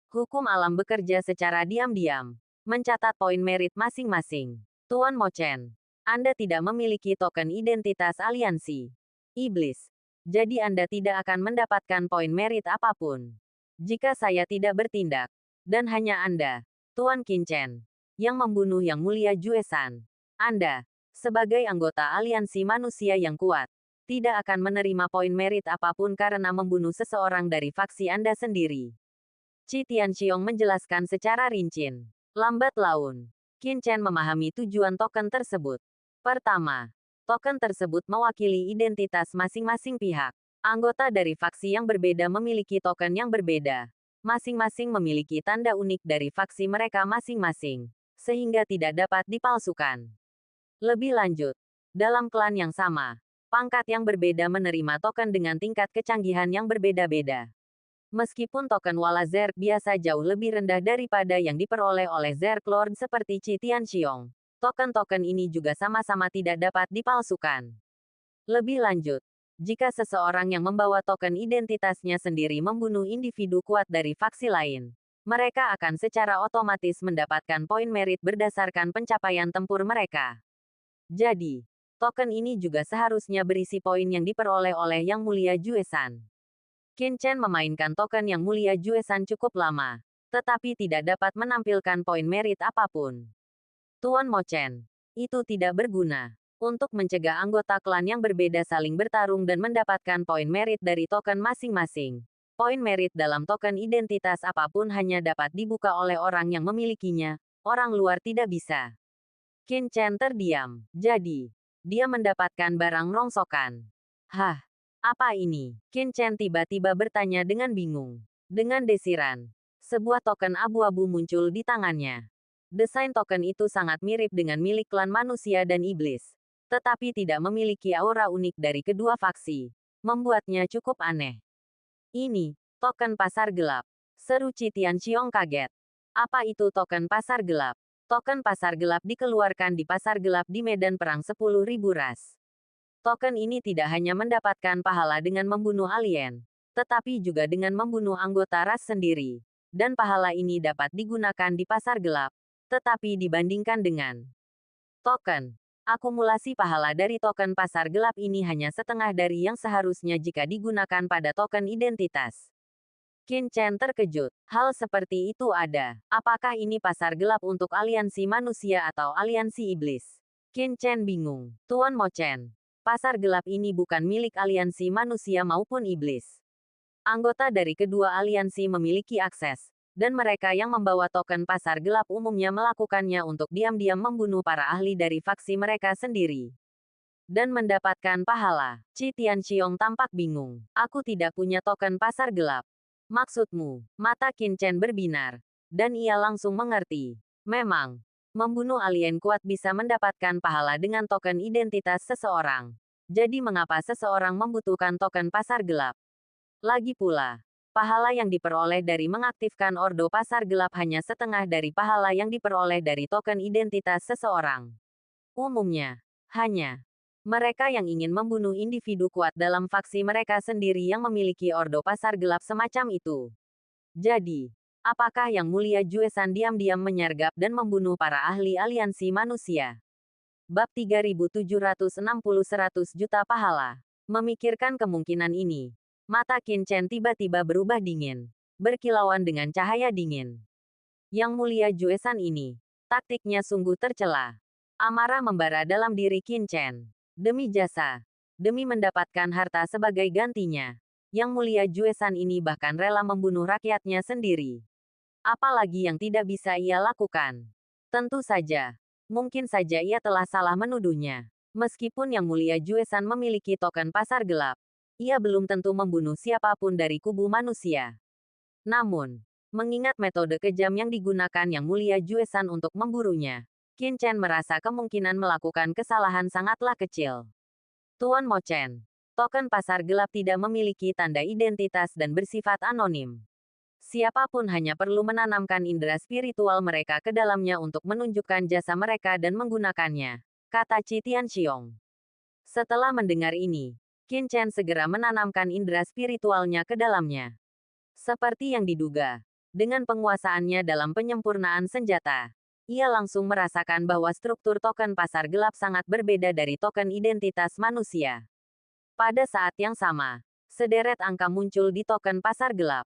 Hukum alam bekerja secara diam-diam. Mencatat poin merit masing-masing. Tuan Mo Chen, Anda tidak memiliki token identitas aliansi iblis. Jadi Anda tidak akan mendapatkan poin merit apapun jika saya tidak bertindak. Dan hanya Anda, Tuan Qin Chen, yang membunuh Yang Mulia Juesan. Anda, sebagai anggota aliansi manusia yang kuat, tidak akan menerima poin merit apapun karena membunuh seseorang dari faksi Anda sendiri. Qi Tianxiong menjelaskan secara rinci. Lambat laun, Qin Chen memahami tujuan token tersebut. Pertama, token tersebut mewakili identitas masing-masing pihak. Anggota dari faksi yang berbeda memiliki token yang berbeda. Masing-masing memiliki tanda unik dari faksi mereka masing-masing, sehingga tidak dapat dipalsukan. Lebih lanjut, dalam klan yang sama, pangkat yang berbeda menerima token dengan tingkat kecanggihan yang berbeda-beda. Meskipun token Wala Zerg biasa jauh lebih rendah daripada yang diperoleh oleh Zerg Lord seperti Qi Tianxiong, token-token ini juga sama-sama tidak dapat dipalsukan. Lebih lanjut, jika seseorang yang membawa token identitasnya sendiri membunuh individu kuat dari faksi lain, mereka akan secara otomatis mendapatkan poin merit berdasarkan pencapaian tempur mereka. Jadi, token ini juga seharusnya berisi poin yang diperoleh oleh Yang Mulia Juesan. Qin Chen memainkan token Yang Mulia Juesan cukup lama, tetapi tidak dapat menampilkan poin merit apapun. Tuan Mo Chen, itu tidak berguna. Untuk mencegah anggota klan yang berbeda saling bertarung dan mendapatkan poin merit dari token masing-masing. Poin merit dalam token identitas apapun hanya dapat dibuka oleh orang yang memilikinya, orang luar tidak bisa. Qin Chen terdiam. Jadi, dia mendapatkan barang rongsokan. Hah? Apa ini? Qin Chen tiba-tiba bertanya dengan bingung. Dengan desiran, sebuah token abu-abu muncul di tangannya. Desain token itu sangat mirip dengan milik klan manusia dan iblis, tetapi tidak memiliki aura unik dari kedua faksi, membuatnya cukup aneh. Ini, token pasar gelap. Seru Qi Tianxiong kaget. Apa itu token pasar gelap? Token pasar gelap dikeluarkan di pasar gelap di medan perang 10.000 ras. Token ini tidak hanya mendapatkan pahala dengan membunuh alien, tetapi juga dengan membunuh anggota ras sendiri. Dan pahala ini dapat digunakan di pasar gelap, tetapi dibandingkan dengan token, akumulasi pahala dari token pasar gelap ini hanya setengah dari yang seharusnya jika digunakan pada token identitas. Qin Chen terkejut. Hal seperti itu ada. Apakah ini pasar gelap untuk aliansi manusia atau aliansi iblis? Qin Chen bingung. Tuan Mo Chen, pasar gelap ini bukan milik aliansi manusia maupun iblis. Anggota dari kedua aliansi memiliki akses, dan mereka yang membawa token pasar gelap umumnya melakukannya untuk diam-diam membunuh para ahli dari faksi mereka sendiri. Dan mendapatkan pahala. Qi Tianxiong tampak bingung. Aku tidak punya token pasar gelap. Maksudmu? Mata Qin Chen berbinar. Dan ia langsung mengerti. Memang, membunuh alien kuat bisa mendapatkan pahala dengan token identitas seseorang. Jadi mengapa seseorang membutuhkan token pasar gelap? Lagi pula, pahala yang diperoleh dari mengaktifkan ordo pasar gelap hanya setengah dari pahala yang diperoleh dari token identitas seseorang. Umumnya, hanya mereka yang ingin membunuh individu kuat dalam faksi mereka sendiri yang memiliki ordo pasar gelap semacam itu. Jadi, apakah Yang Mulia Juesan diam-diam menyergap dan membunuh para ahli aliansi manusia? Bab 3760 100 juta pahala. Memikirkan kemungkinan ini, mata Qin Chen tiba-tiba berubah dingin, berkilauan dengan cahaya dingin. Yang Mulia Juesan ini, taktiknya sungguh tercela. Amarah membara dalam diri Qin Chen. Demi jasa, demi mendapatkan harta sebagai gantinya, Yang Mulia Juesan ini bahkan rela membunuh rakyatnya sendiri. Apalagi yang tidak bisa ia lakukan? Tentu saja, mungkin saja ia telah salah menuduhnya. Meskipun Yang Mulia Juesan memiliki token pasar gelap, ia belum tentu membunuh siapapun dari kubu manusia. Namun, mengingat metode kejam yang digunakan Yang Mulia Juesan untuk memburunya, Qin Chen merasa kemungkinan melakukan kesalahan sangatlah kecil. Tuan Mo Chen, token pasar gelap tidak memiliki tanda identitas dan bersifat anonim. Siapapun hanya perlu menanamkan indera spiritual mereka ke dalamnya untuk menunjukkan jasa mereka dan menggunakannya, kata Qi Tianxiong. Setelah mendengar ini, Qin Chen segera menanamkan indera spiritualnya ke dalamnya. Seperti yang diduga, dengan penguasaannya dalam penyempurnaan senjata, ia langsung merasakan bahwa struktur token pasar gelap sangat berbeda dari token identitas manusia. Pada saat yang sama, sederet angka muncul di token pasar gelap.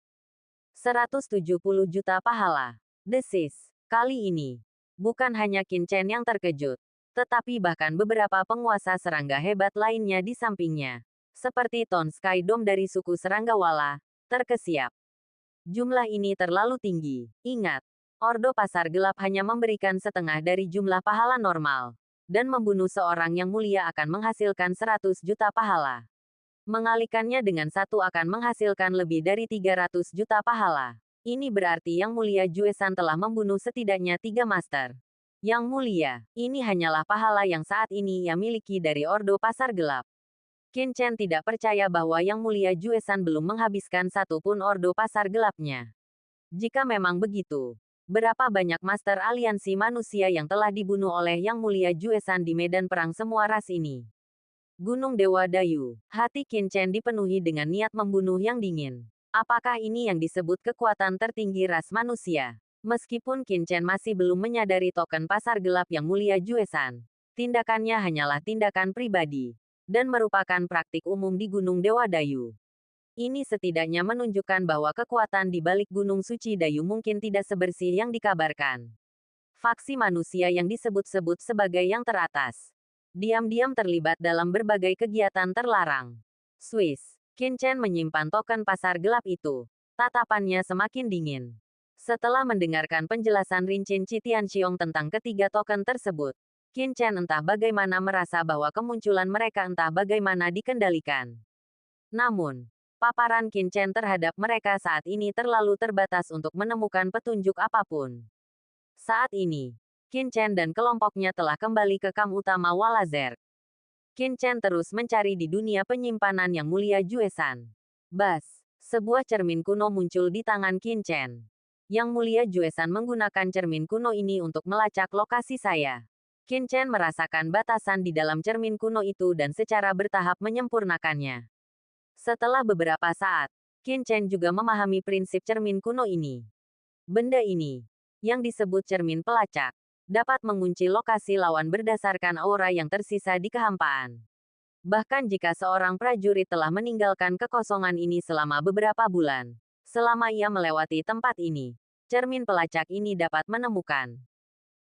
170 juta pahala. Desis. Kali ini, bukan hanya Qin Chen yang terkejut, tetapi bahkan beberapa penguasa serangga hebat lainnya di sampingnya. Seperti Ton Sky Dome dari suku Seranggawala, terkesiap. Jumlah ini terlalu tinggi. Ingat, Ordo Pasar Gelap hanya memberikan setengah dari jumlah pahala normal. Dan membunuh seorang yang mulia akan menghasilkan 100 juta pahala. Mengalihkannya dengan satu akan menghasilkan lebih dari 300 juta pahala. Ini berarti Yang Mulia Juesan telah membunuh setidaknya 3 master. Yang Mulia, ini hanyalah pahala yang saat ini ia miliki dari Ordo Pasar Gelap. Qin Chen tidak percaya bahwa Yang Mulia Juesan belum menghabiskan satu pun Ordo Pasar Gelapnya. Jika memang begitu, berapa banyak master aliansi manusia yang telah dibunuh oleh Yang Mulia Juesan di medan perang semua ras ini? Gunung Dewa Dayu. Hati Qin Chen dipenuhi dengan niat membunuh yang dingin. Apakah ini yang disebut kekuatan tertinggi ras manusia? Meskipun Qin Chen masih belum menyadari token pasar gelap Yang Mulia Juesan, tindakannya hanyalah tindakan pribadi, dan merupakan praktik umum di Gunung Dewa Dayu. Ini setidaknya menunjukkan bahwa kekuatan di balik Gunung Suci Dayu mungkin tidak sebersih yang dikabarkan. Faksi manusia yang disebut-sebut sebagai yang teratas diam-diam terlibat dalam berbagai kegiatan terlarang. Swiss. Qin Chen menyimpan token pasar gelap itu. Tatapannya semakin dingin. Setelah mendengarkan penjelasan Rincin Qitianxiong tentang ketiga token tersebut, Qin Chen entah bagaimana merasa bahwa kemunculan mereka entah bagaimana dikendalikan. Namun, paparan Qin Chen terhadap mereka saat ini terlalu terbatas untuk menemukan petunjuk apapun. Saat ini, Qin Chen dan kelompoknya telah kembali ke kamp utama Walazer. Qin Chen terus mencari di dunia penyimpanan Yang Mulia Juesan. Bas, sebuah cermin kuno muncul di tangan Qin Chen. Yang Mulia Juesan menggunakan cermin kuno ini untuk melacak lokasi saya. Qin Chen merasakan batasan di dalam cermin kuno itu dan secara bertahap menyempurnakannya. Setelah beberapa saat, Qin Chen juga memahami prinsip cermin kuno ini. Benda ini, yang disebut cermin pelacak, dapat mengunci lokasi lawan berdasarkan aura yang tersisa di kehampaan. Bahkan jika seorang prajurit telah meninggalkan kekosongan ini selama beberapa bulan, selama ia melewati tempat ini, cermin pelacak ini dapat menemukan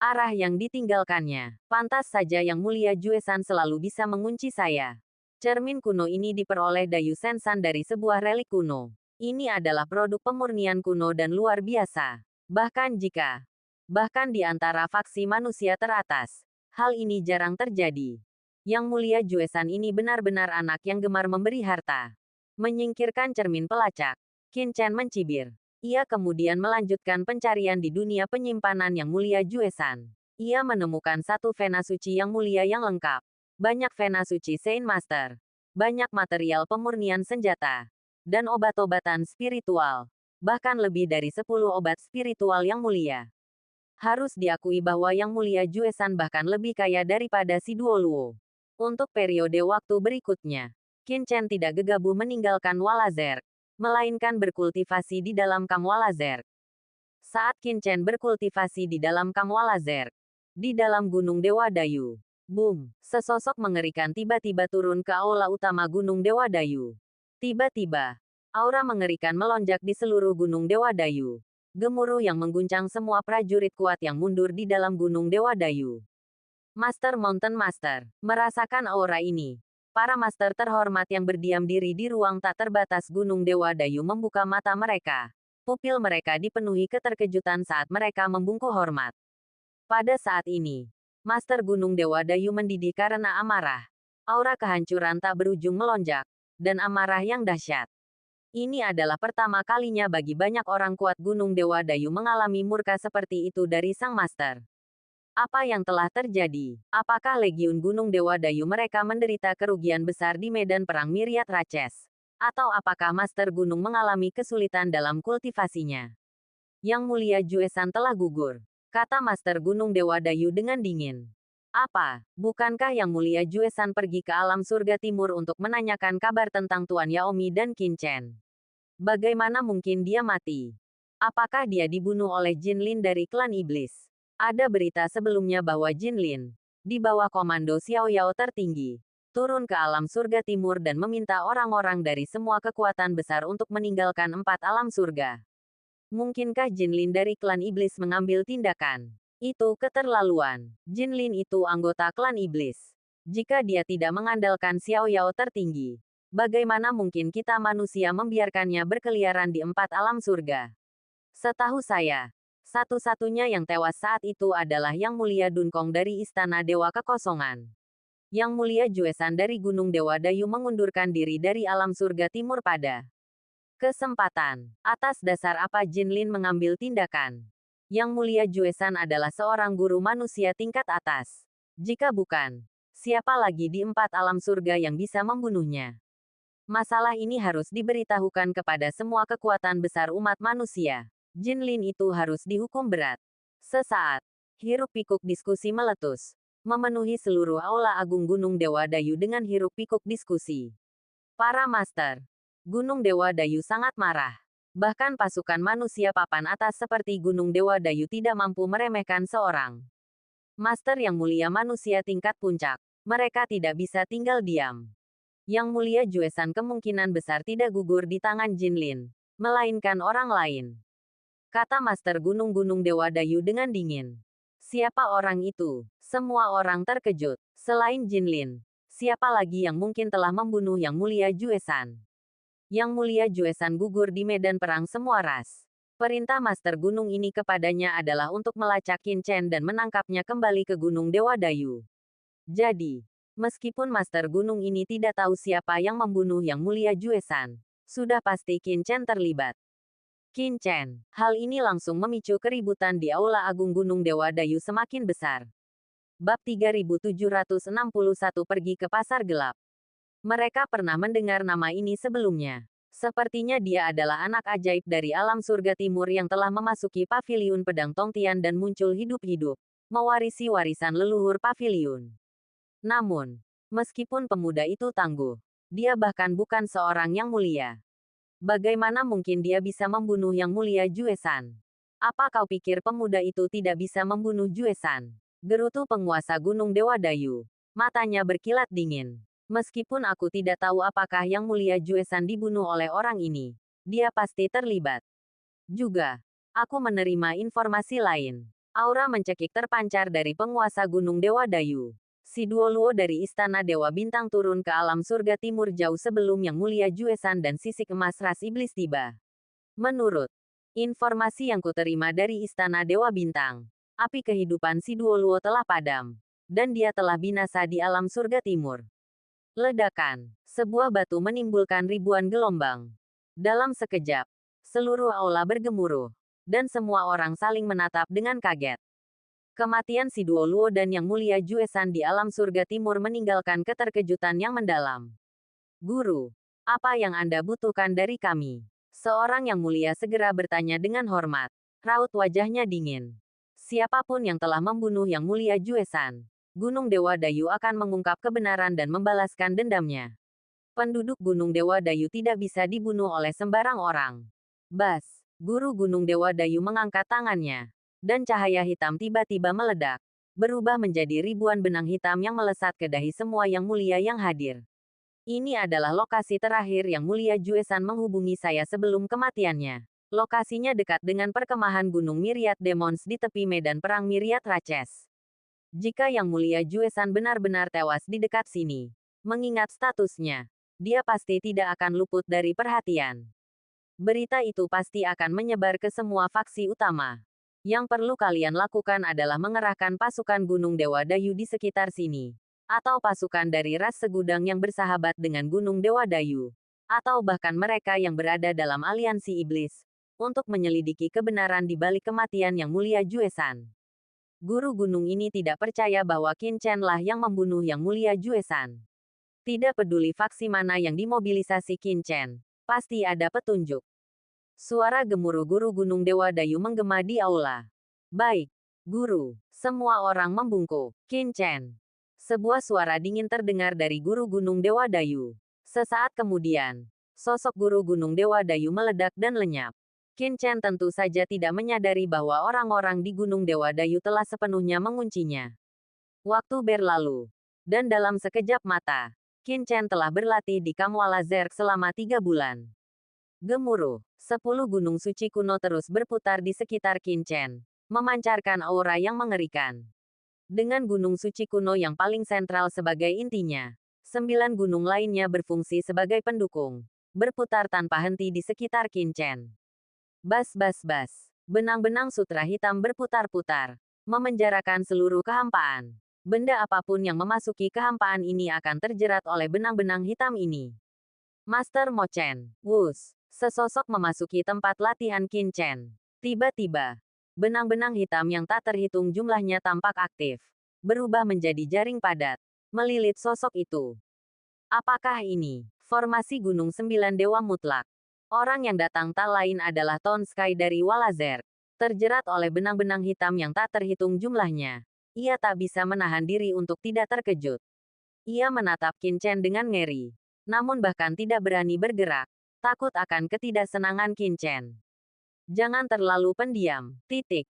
arah yang ditinggalkannya. Pantas saja Yang Mulia Juesan selalu bisa mengunci saya. Cermin kuno ini diperoleh Dayu Sensan dari sebuah relik kuno. Ini adalah produk pemurnian kuno dan luar biasa. Bahkan di antara faksi manusia teratas, hal ini jarang terjadi. Yang Mulia Juesan ini benar-benar anak yang gemar memberi harta. Menyingkirkan cermin pelacak, Qin Chen mencibir. Ia kemudian melanjutkan pencarian di dunia penyimpanan Yang Mulia Juesan. Ia menemukan satu vena suci Yang Mulia yang lengkap. Banyak vena suci Saint Master. Banyak material pemurnian senjata. Dan obat-obatan spiritual. Bahkan lebih dari 10 obat spiritual Yang Mulia. Harus diakui bahwa Yang Mulia Juesan bahkan lebih kaya daripada si Duoluo. Untuk periode waktu berikutnya, Qin Chen tidak gegabah meninggalkan Walazer, melainkan berkultivasi di dalam kamp Walazer. Saat Qin Chen berkultivasi di dalam kamp Walazer, di dalam Gunung Dewa Dayu, boom, sesosok mengerikan tiba-tiba turun ke aula utama Gunung Dewa Dayu. Tiba-tiba, aura mengerikan melonjak di seluruh Gunung Dewa Dayu. Gemuruh yang mengguncang semua prajurit kuat yang mundur di dalam Gunung Dewa Dayu. Master Mountain Master, merasakan aura ini. Para master terhormat yang berdiam diri di ruang tak terbatas Gunung Dewa Dayu membuka mata mereka. Pupil mereka dipenuhi keterkejutan saat mereka membungkuk hormat. Pada saat ini, Master Gunung Dewa Dayu mendidih karena amarah. Aura kehancuran tak berujung melonjak, dan amarah yang dahsyat. Ini adalah pertama kalinya bagi banyak orang kuat Gunung Dewa Dayu mengalami murka seperti itu dari Sang Master. Apa yang telah terjadi? Apakah Legiun Gunung Dewa Dayu mereka menderita kerugian besar di medan perang Myriad Ratches? Atau apakah Master Gunung mengalami kesulitan dalam kultivasinya? Yang Mulia Juesan telah gugur, kata Master Gunung Dewa Dayu dengan dingin. Apa? Bukankah Yang Mulia Juesan pergi ke alam surga timur untuk menanyakan kabar tentang Tuan Yaomi dan Qin Chen? Bagaimana mungkin dia mati? Apakah dia dibunuh oleh Jin Lin dari klan iblis? Ada berita sebelumnya bahwa Jinlin, di bawah komando Xiao Yao tertinggi, turun ke alam surga timur dan meminta orang-orang dari semua kekuatan besar untuk meninggalkan 4 alam surga. Mungkinkah Jinlin dari klan iblis mengambil tindakan? Itu keterlaluan. Jinlin itu anggota klan iblis. Jika dia tidak mengandalkan Xiao Yao tertinggi, bagaimana mungkin kita manusia membiarkannya berkeliaran di 4 alam surga? Setahu saya, satu-satunya yang tewas saat itu adalah Yang Mulia Dunkong dari Istana Dewa Kekosongan. Yang Mulia Juesan dari Gunung Dewa Dayu mengundurkan diri dari alam surga timur pada kesempatan. Atas dasar apa Jinlin mengambil tindakan? Yang Mulia Juesan adalah seorang guru manusia tingkat atas. Jika bukan, siapa lagi di 4 alam surga yang bisa membunuhnya? Masalah ini harus diberitahukan kepada semua kekuatan besar umat manusia. Jinlin itu harus dihukum berat. Sesaat, hiruk-pikuk diskusi meletus, memenuhi seluruh aula agung Gunung Dewa Dayu dengan hiruk-pikuk diskusi. Para master, Gunung Dewa Dayu sangat marah. Bahkan pasukan manusia papan atas seperti Gunung Dewa Dayu tidak mampu meremehkan seorang master yang mulia manusia tingkat puncak. Mereka tidak bisa tinggal diam. Yang Mulia Juesan kemungkinan besar tidak gugur di tangan Jinlin, melainkan orang lain. Kata Master Gunung-Gunung Dewa Dayu dengan dingin. Siapa orang itu? Semua orang terkejut. Selain Jinlin, siapa lagi yang mungkin telah membunuh Yang Mulia Juesan? Yang Mulia Juesan gugur di medan perang semua ras. Perintah Master Gunung ini kepadanya adalah untuk melacak Qin Chen dan menangkapnya kembali ke Gunung Dewa Dayu. Jadi, meskipun Master Gunung ini tidak tahu siapa yang membunuh Yang Mulia Juesan, sudah pasti Qin Chen terlibat. Qin Chen, hal ini langsung memicu keributan di Aula Agung Gunung Dewa Dayu semakin besar. Bab 3761 pergi ke pasar gelap. Mereka pernah mendengar nama ini sebelumnya. Sepertinya dia adalah anak ajaib dari alam surga timur yang telah memasuki paviliun pedang Tongtian dan muncul hidup-hidup, mewarisi warisan leluhur paviliun. Namun, meskipun pemuda itu tangguh, dia bahkan bukan seorang yang mulia. Bagaimana mungkin dia bisa membunuh Yang Mulia Juesan? Apa kau pikir pemuda itu tidak bisa membunuh Juesan? Gerutu penguasa Gunung Dewa Dayu. Matanya berkilat dingin. Meskipun aku tidak tahu apakah Yang Mulia Juesan dibunuh oleh orang ini, dia pasti terlibat. Juga, aku menerima informasi lain. Aura mencekik terpancar dari penguasa Gunung Dewa Dayu. Si Duoluo dari Istana Dewa Bintang turun ke alam surga timur jauh sebelum Yang Mulia Juesan dan sisik emas ras iblis tiba. Menurut informasi yang kuterima dari Istana Dewa Bintang, api kehidupan si Duoluo telah padam, dan dia telah binasa di alam surga timur. Ledakan, sebuah batu menimbulkan ribuan gelombang. Dalam sekejap, seluruh aula bergemuruh, dan semua orang saling menatap dengan kaget. Kematian si Duoluo dan Yang Mulia Juesan di alam surga timur meninggalkan keterkejutan yang mendalam. Guru, apa yang Anda butuhkan dari kami? Seorang Yang Mulia segera bertanya dengan hormat. Raut wajahnya dingin. Siapapun yang telah membunuh Yang Mulia Juesan, Gunung Dewa Dayu akan mengungkap kebenaran dan membalaskan dendamnya. Penduduk Gunung Dewa Dayu tidak bisa dibunuh oleh sembarang orang. Bas, Guru Gunung Dewa Dayu mengangkat tangannya. Dan cahaya hitam tiba-tiba meledak, berubah menjadi ribuan benang hitam yang melesat ke dahi semua Yang Mulia yang hadir. Ini adalah lokasi terakhir Yang Mulia Juesan menghubungi saya sebelum kematiannya. Lokasinya dekat dengan perkemahan Gunung Myriad Demons di tepi medan perang Myriad Raches. Jika Yang Mulia Juesan benar-benar tewas di dekat sini, mengingat statusnya, dia pasti tidak akan luput dari perhatian. Berita itu pasti akan menyebar ke semua faksi utama. Yang perlu kalian lakukan adalah mengerahkan pasukan Gunung Dewa Dayu di sekitar sini. Atau pasukan dari ras segudang yang bersahabat dengan Gunung Dewa Dayu. Atau bahkan mereka yang berada dalam aliansi iblis. Untuk menyelidiki kebenaran di balik kematian Yang Mulia Juesan. Guru gunung ini tidak percaya bahwa Qin Chen lah yang membunuh Yang Mulia Juesan. Tidak peduli faksi mana yang dimobilisasi Qin Chen, pasti ada petunjuk. Suara gemuruh guru Gunung Dewa Dayu menggema di aula. Baik, guru. Semua orang membungkuk. Qin Chen. Sebuah suara dingin terdengar dari guru Gunung Dewa Dayu. Sesaat kemudian, sosok guru Gunung Dewa Dayu meledak dan lenyap. Qin Chen tentu saja tidak menyadari bahwa orang-orang di Gunung Dewa Dayu telah sepenuhnya menguncinya. Waktu berlalu, dan dalam sekejap mata, Qin Chen telah berlatih di Kamwala Zerg selama 3 bulan. Gemuruh, 10 gunung suci kuno terus berputar di sekitar Qin Chen, memancarkan aura yang mengerikan. Dengan gunung suci kuno yang paling sentral sebagai intinya, 9 gunung lainnya berfungsi sebagai pendukung, berputar tanpa henti di sekitar Qin Chen. Bas bas bas, benang-benang sutra hitam berputar-putar, memenjarakan seluruh kehampaan. Benda apapun yang memasuki kehampaan ini akan terjerat oleh benang-benang hitam ini. Master Mo Chen, wus, sesosok memasuki tempat latihan Qin Chen. Tiba-tiba, benang-benang hitam yang tak terhitung jumlahnya tampak aktif, berubah menjadi jaring padat, melilit sosok itu. Apakah ini formasi Gunung 9 Dewa Mutlak? Orang yang datang tak lain adalah Ton Sky dari Walazer. Terjerat oleh benang-benang hitam yang tak terhitung jumlahnya, ia tak bisa menahan diri untuk tidak terkejut. Ia menatap Qin Chen dengan ngeri, namun bahkan tidak berani bergerak, takut akan ketidaksenangan Qin Chen. Jangan terlalu pendiam.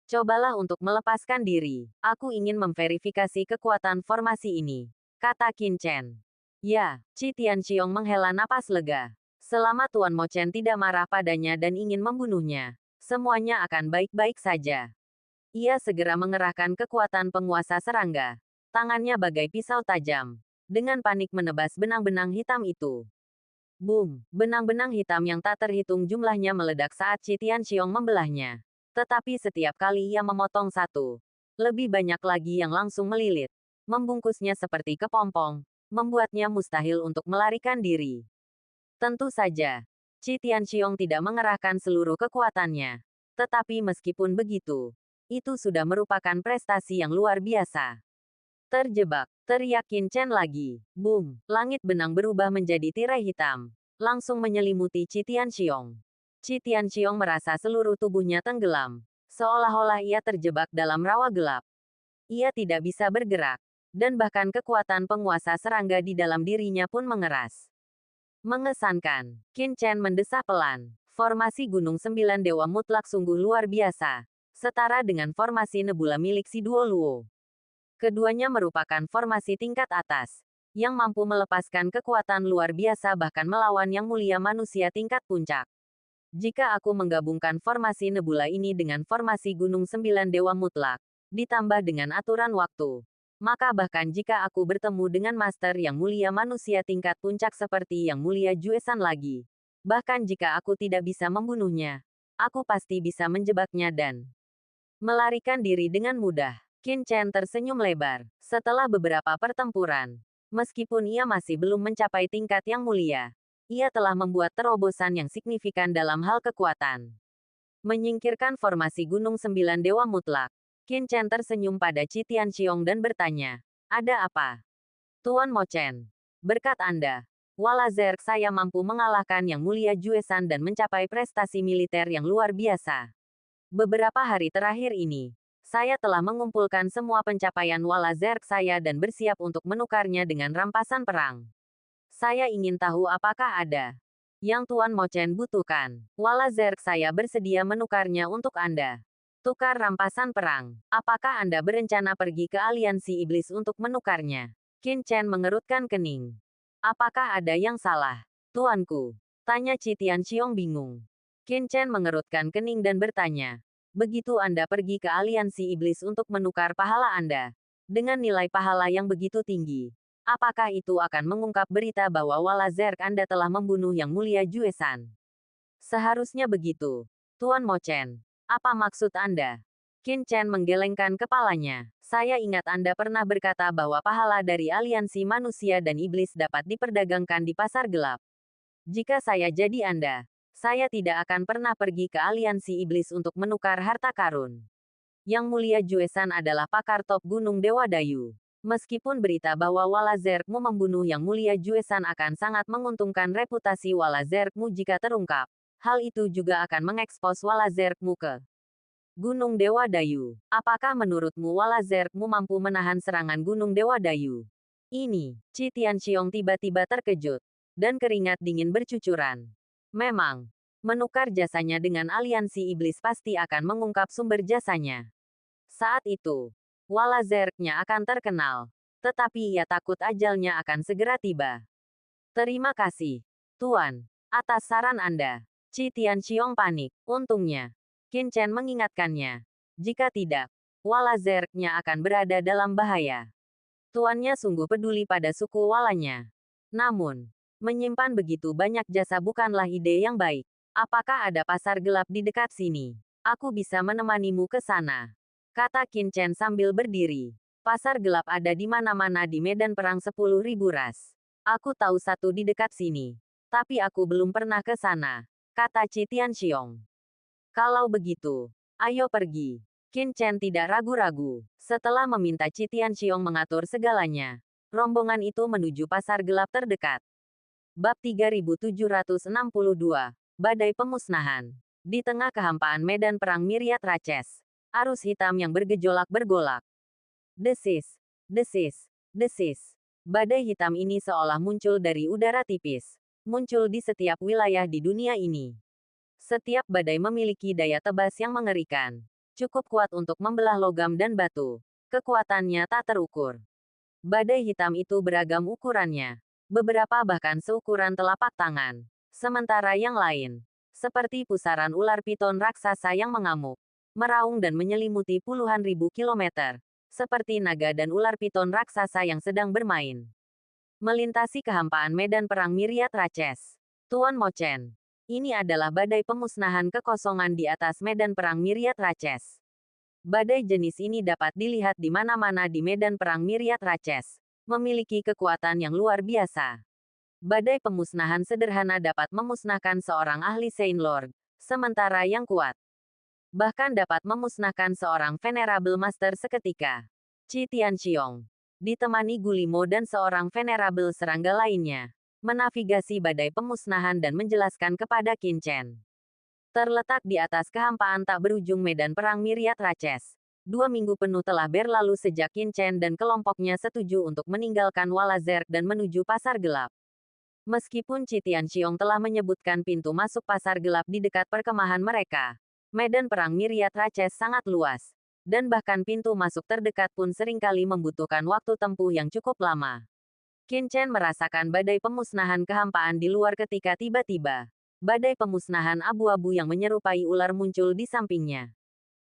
Cobalah untuk melepaskan diri. Aku ingin memverifikasi kekuatan formasi ini, kata Qin Chen. Ya, Qi Tianxiong menghela napas lega. Selama Tuan Mo Chen tidak marah padanya dan ingin membunuhnya, semuanya akan baik-baik saja. Ia segera mengerahkan kekuatan penguasa serangga. Tangannya bagai pisau tajam. Dengan panik menebas benang-benang hitam itu. Boom! Benang-benang hitam yang tak terhitung jumlahnya meledak saat Qi Tianxiong membelahnya. Tetapi setiap kali ia memotong satu, lebih banyak lagi yang langsung melilit. Membungkusnya seperti kepompong, membuatnya mustahil untuk melarikan diri. Tentu saja, Qi Tianxiong tidak mengerahkan seluruh kekuatannya. Tetapi meskipun begitu, itu sudah merupakan prestasi yang luar biasa. Terjebak, teriak Qin Chen lagi. Boom! Langit benang berubah menjadi tirai hitam, langsung menyelimuti Qi Tianxiong. Qi Tianxiong merasa seluruh tubuhnya tenggelam, seolah-olah ia terjebak dalam rawa gelap. Ia tidak bisa bergerak, dan bahkan kekuatan penguasa serangga di dalam dirinya pun mengeras. Mengesankan, Qin Chen mendesah pelan. Formasi Gunung 9 Dewa Mutlak sungguh luar biasa, setara dengan formasi nebula milik si Duo Luo. Keduanya merupakan formasi tingkat atas, yang mampu melepaskan kekuatan luar biasa bahkan melawan yang mulia manusia tingkat puncak. Jika aku menggabungkan formasi nebula ini dengan formasi Gunung 9 Dewa Mutlak, ditambah dengan aturan waktu, maka bahkan jika aku bertemu dengan master yang mulia manusia tingkat puncak seperti yang mulia Juesan lagi, bahkan jika aku tidak bisa membunuhnya, aku pasti bisa menjebaknya dan melarikan diri dengan mudah. Qin Chen tersenyum lebar. Setelah beberapa pertempuran, meskipun ia masih belum mencapai tingkat yang mulia, ia telah membuat terobosan yang signifikan dalam hal kekuatan. Menyingkirkan formasi Gunung 9 Dewa Mutlak, Qin Chen tersenyum pada Qi Tianxiong dan bertanya, "Ada apa?" "Tuan Mo Chen, berkat Anda, Walazer saya mampu mengalahkan Yang Mulia Juesan dan mencapai prestasi militer yang luar biasa. Beberapa hari terakhir ini, saya telah mengumpulkan semua pencapaian Walazer saya dan bersiap untuk menukarnya dengan rampasan perang. Saya ingin tahu apakah ada yang Tuan Mo Chen butuhkan. Walazer saya bersedia menukarnya untuk Anda." "Tukar rampasan perang. Apakah Anda berencana pergi ke aliansi iblis untuk menukarnya?" Qin Chen mengerutkan kening. "Apakah ada yang salah, tuanku?" tanya Qi Tianxiong bingung. Qin Chen mengerutkan kening dan bertanya, "Begitu Anda pergi ke aliansi iblis untuk menukar pahala Anda, dengan nilai pahala yang begitu tinggi, apakah itu akan mengungkap berita bahwa Walazer Anda telah membunuh Yang Mulia Juesan?" "Seharusnya begitu, Tuan Mo Chen. Apa maksud Anda?" Qin Chen menggelengkan kepalanya. "Saya ingat Anda pernah berkata bahwa pahala dari aliansi manusia dan iblis dapat diperdagangkan di pasar gelap. Jika saya jadi Anda, saya tidak akan pernah pergi ke aliansi iblis untuk menukar harta karun. Yang Mulia Juesan adalah pakar top Gunung Dewa Dayu. Meskipun berita bahwa Walazermu membunuh Yang Mulia Juesan akan sangat menguntungkan reputasi Walazermu jika terungkap, hal itu juga akan mengekspos Walazermu ke Gunung Dewa Dayu. Apakah menurutmu Walazermu mampu menahan serangan Gunung Dewa Dayu?" Ini, Qi Tianxiong tiba-tiba terkejut, dan keringat dingin bercucuran. Memang, menukar jasanya dengan aliansi iblis pasti akan mengungkap sumber jasanya. Saat itu, Wala Zerknya akan terkenal. Tetapi ia takut ajalnya akan segera tiba. Terima kasih, Tuan, atas saran Anda. Qi Tianxiong panik. Untungnya, Qin Chen mengingatkannya. Jika tidak, Wala Zerknya akan berada dalam bahaya. Tuannya sungguh peduli pada suku Walanya. Namun, menyimpan begitu banyak jasa bukanlah ide yang baik. Apakah ada pasar gelap di dekat sini? Aku bisa menemanimu ke sana, kata Qin Chen sambil berdiri. Pasar gelap ada di mana-mana di medan perang 10.000 ras. Aku tahu satu di dekat sini. Tapi aku belum pernah ke sana, kata Qi Tianxiong. Kalau begitu, ayo pergi. Qin Chen tidak ragu-ragu. Setelah meminta Qi Tianxiong mengatur segalanya, rombongan itu menuju pasar gelap terdekat. Bab 3762, Badai Pemusnahan. Di tengah kehampaan medan perang Myriad Raches, arus hitam yang bergejolak bergolak. Desis, desis, desis. Badai hitam ini seolah muncul dari udara tipis. Muncul di setiap wilayah di dunia ini. Setiap badai memiliki daya tebas yang mengerikan. Cukup kuat untuk membelah logam dan batu. Kekuatannya tak terukur. Badai hitam itu beragam ukurannya. Beberapa bahkan seukuran telapak tangan. Sementara yang lain, seperti pusaran ular piton raksasa yang mengamuk, meraung dan menyelimuti puluhan ribu kilometer. Seperti naga dan ular piton raksasa yang sedang bermain. Melintasi kehampaan medan perang Myriad Raches. Tuan Mo Chen, ini adalah badai pemusnahan kekosongan di atas medan perang Myriad Raches. Badai jenis ini dapat dilihat di mana-mana di medan perang Myriad Raches. Memiliki kekuatan yang luar biasa. Badai pemusnahan sederhana dapat memusnahkan seorang ahli Saint Lord, sementara yang kuat bahkan dapat memusnahkan seorang Venerable Master seketika. Qi Tianxiong, ditemani Gulimo dan seorang Venerable serangga lainnya, menavigasi badai pemusnahan dan menjelaskan kepada Qin Chen. Terletak di atas kehampaan tak berujung medan perang Myriad Raches. 2 minggu penuh telah berlalu sejak Qin Chen dan kelompoknya setuju untuk meninggalkan Wala Zerk dan menuju pasar gelap. Meskipun Qi Tianxiong telah menyebutkan pintu masuk pasar gelap di dekat perkemahan mereka, medan perang Myriad Raches sangat luas, dan bahkan pintu masuk terdekat pun seringkali membutuhkan waktu tempuh yang cukup lama. Qin Chen merasakan badai pemusnahan kehampaan di luar ketika tiba-tiba badai pemusnahan abu-abu yang menyerupai ular muncul di sampingnya.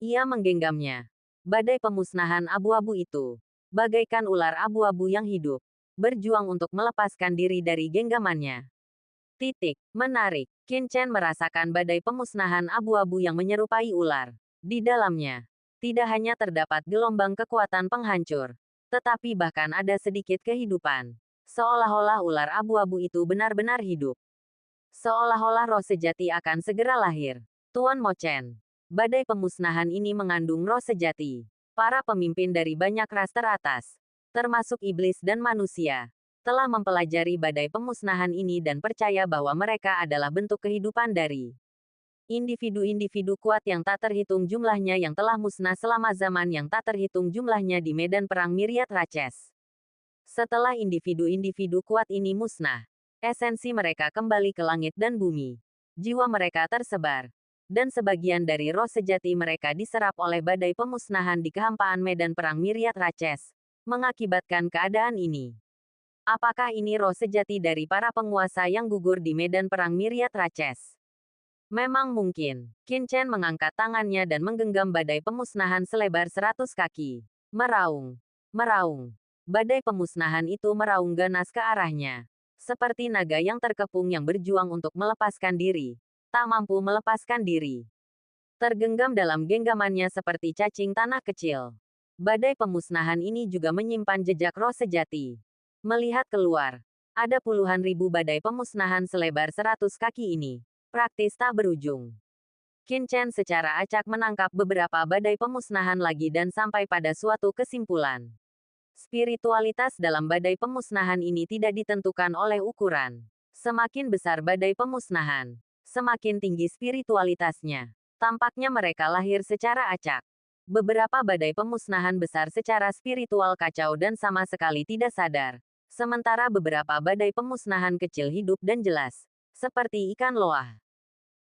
Ia menggenggamnya. Badai pemusnahan abu-abu itu, bagaikan ular abu-abu yang hidup, berjuang untuk melepaskan diri dari genggamannya. Menarik. Qin Chen merasakan badai pemusnahan abu-abu yang menyerupai ular. Di dalamnya, tidak hanya terdapat gelombang kekuatan penghancur, tetapi bahkan ada sedikit kehidupan. Seolah-olah ular abu-abu itu benar-benar hidup. Seolah-olah roh sejati akan segera lahir. Tuan Mo Chen, badai pemusnahan ini mengandung roh sejati. Para pemimpin dari banyak ras teratas, termasuk iblis dan manusia, telah mempelajari badai pemusnahan ini dan percaya bahwa mereka adalah bentuk kehidupan dari individu-individu kuat yang tak terhitung jumlahnya yang telah musnah selama zaman yang tak terhitung jumlahnya di medan perang Myriad Raches. Setelah individu-individu kuat ini musnah, esensi mereka kembali ke langit dan bumi. Jiwa mereka tersebar, dan sebagian dari roh sejati mereka diserap oleh badai pemusnahan di kehampaan medan perang Myriad Raches, mengakibatkan keadaan ini. Apakah ini roh sejati dari para penguasa yang gugur di medan perang Myriad Raches? Memang mungkin. Qin Chen mengangkat tangannya dan menggenggam badai pemusnahan selebar 100 kaki. Meraung. Meraung. Badai pemusnahan itu meraung ganas ke arahnya. Seperti naga yang terkepung yang berjuang untuk melepaskan diri. Tak mampu melepaskan diri. Tergenggam dalam genggamannya seperti cacing tanah kecil. Badai pemusnahan ini juga menyimpan jejak roh sejati. Melihat keluar, ada puluhan ribu badai pemusnahan selebar 100 kaki ini. Praktis tak berujung. Qin Chen secara acak menangkap beberapa badai pemusnahan lagi dan sampai pada suatu kesimpulan. Spiritualitas dalam badai pemusnahan ini tidak ditentukan oleh ukuran. Semakin besar badai pemusnahan, semakin tinggi spiritualitasnya. Tampaknya mereka lahir secara acak. Beberapa badai pemusnahan besar secara spiritual kacau dan sama sekali tidak sadar. Sementara beberapa badai pemusnahan kecil hidup dan jelas, seperti ikan loah.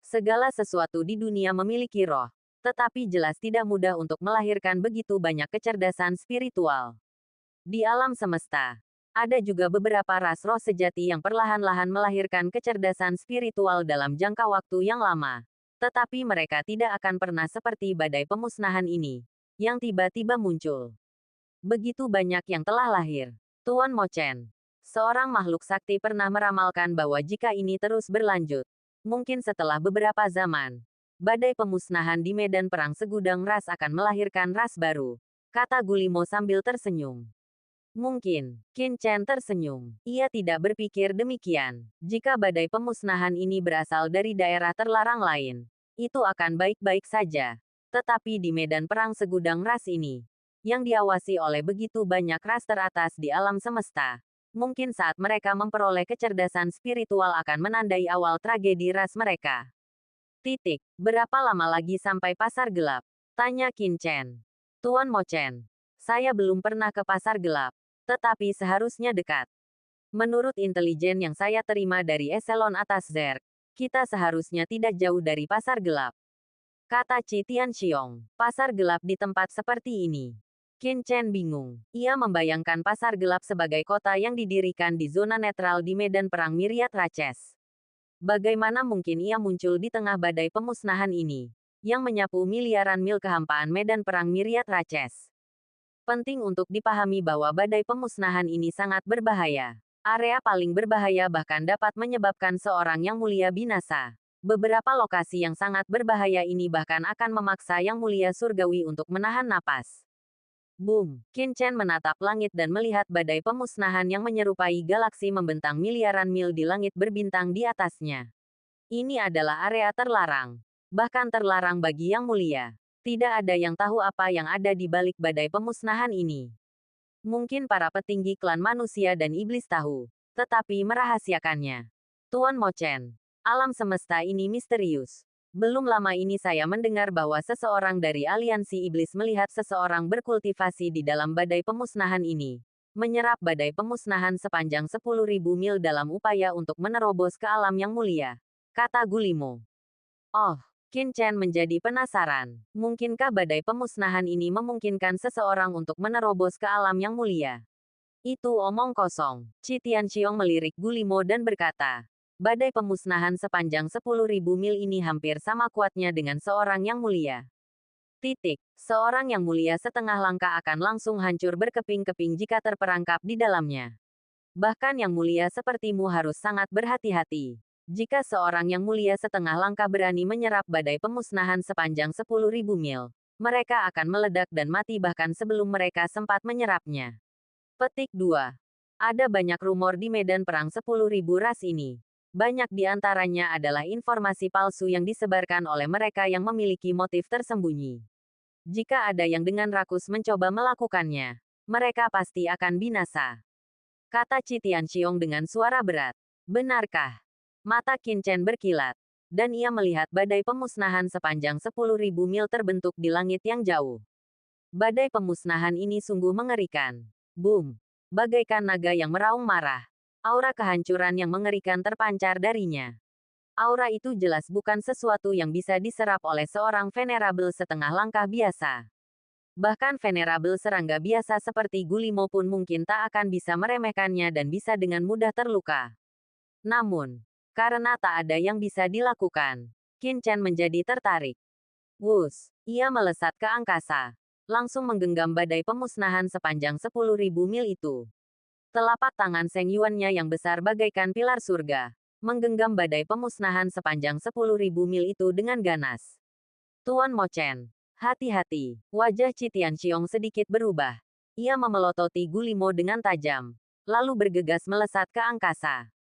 Segala sesuatu di dunia memiliki roh, tetapi jelas tidak mudah untuk melahirkan begitu banyak kecerdasan spiritual. Di alam semesta, ada juga beberapa ras roh sejati yang perlahan-lahan melahirkan kecerdasan spiritual dalam jangka waktu yang lama. Tetapi mereka tidak akan pernah seperti badai pemusnahan ini, yang tiba-tiba muncul. Begitu banyak yang telah lahir. Tuan Mo Chen, seorang makhluk sakti, pernah meramalkan bahwa jika ini terus berlanjut, mungkin setelah beberapa zaman, badai pemusnahan di medan perang segudang ras akan melahirkan ras baru, kata Gulimo sambil tersenyum. Mungkin, Qin Chen tersenyum. Ia tidak berpikir demikian. Jika badai pemusnahan ini berasal dari daerah terlarang lain, itu akan baik-baik saja. Tetapi di medan perang segudang ras ini, yang diawasi oleh begitu banyak ras teratas di alam semesta, mungkin saat mereka memperoleh kecerdasan spiritual akan menandai awal tragedi ras mereka. Titik. Berapa lama lagi sampai pasar gelap? Tanya Qin Chen. Tuan Mo Chen, saya belum pernah ke pasar gelap, tetapi seharusnya dekat. Menurut intelijen yang saya terima dari eselon atas Zerg, kita seharusnya tidak jauh dari pasar gelap. Kata Qi Tianxiong. Pasar gelap di tempat seperti ini. Qin Chen bingung. Ia membayangkan pasar gelap sebagai kota yang didirikan di zona netral di medan perang Myriad Raches. Bagaimana mungkin ia muncul di tengah badai pemusnahan ini, yang menyapu miliaran mil kehampaan medan perang Myriad Raches? Penting untuk dipahami bahwa badai pemusnahan ini sangat berbahaya. Area paling berbahaya bahkan dapat menyebabkan seorang yang mulia binasa. Beberapa lokasi yang sangat berbahaya ini bahkan akan memaksa yang mulia surgawi untuk menahan napas. Boom! Qin Chen menatap langit dan melihat badai pemusnahan yang menyerupai galaksi membentang miliaran mil di langit berbintang di atasnya. Ini adalah area terlarang. Bahkan terlarang bagi yang mulia. Tidak ada yang tahu apa yang ada di balik badai pemusnahan ini. Mungkin para petinggi klan manusia dan iblis tahu, tetapi merahasiakannya. Tuan Mo Chen, alam semesta ini misterius. Belum lama ini saya mendengar bahwa seseorang dari aliansi iblis melihat seseorang berkultivasi di dalam badai pemusnahan ini, menyerap badai pemusnahan sepanjang 10.000 mil dalam upaya untuk menerobos ke alam yang mulia, kata Gulimo. Oh, Qin Chen menjadi penasaran. Mungkinkah badai pemusnahan ini memungkinkan seseorang untuk menerobos ke alam yang mulia? Itu omong kosong. Qi Tianxiong melirik Gulimo dan berkata, badai pemusnahan sepanjang 10.000 mil ini hampir sama kuatnya dengan seorang yang mulia. Titik. Seorang yang mulia setengah langkah akan langsung hancur berkeping-keping jika terperangkap di dalamnya. Bahkan yang mulia sepertimu harus sangat berhati-hati. Jika seorang yang mulia setengah langkah berani menyerap badai pemusnahan sepanjang 10.000 mil, mereka akan meledak dan mati bahkan sebelum mereka sempat menyerapnya. Petik 2. Ada banyak rumor di medan perang 10.000 ras ini. Banyak di antaranya adalah informasi palsu yang disebarkan oleh mereka yang memiliki motif tersembunyi. Jika ada yang dengan rakus mencoba melakukannya, mereka pasti akan binasa. Kata Qi Tianxiong dengan suara berat. Benarkah? Mata Qin Chen berkilat, dan ia melihat badai pemusnahan sepanjang 10.000 mil terbentuk di langit yang jauh. Badai pemusnahan ini sungguh mengerikan. Boom! Bagaikan naga yang meraung marah. Aura kehancuran yang mengerikan terpancar darinya. Aura itu jelas bukan sesuatu yang bisa diserap oleh seorang venerabel setengah langkah biasa. Bahkan venerabel serangga biasa seperti Gulimo pun mungkin tak akan bisa meremehkannya dan bisa dengan mudah terluka. Namun, karena tak ada yang bisa dilakukan, Qin Chen menjadi tertarik. Wus! Ia melesat ke angkasa. Langsung menggenggam badai pemusnahan sepanjang 10.000 mil itu. Telapak tangan Seng Yuannya yang besar bagaikan pilar surga, menggenggam badai pemusnahan sepanjang 10.000 mil itu dengan ganas. Tuan Mo Chen, hati-hati. Wajah Qi Tianxiong sedikit berubah. Ia memelototi Gulimo dengan tajam, lalu bergegas melesat ke angkasa.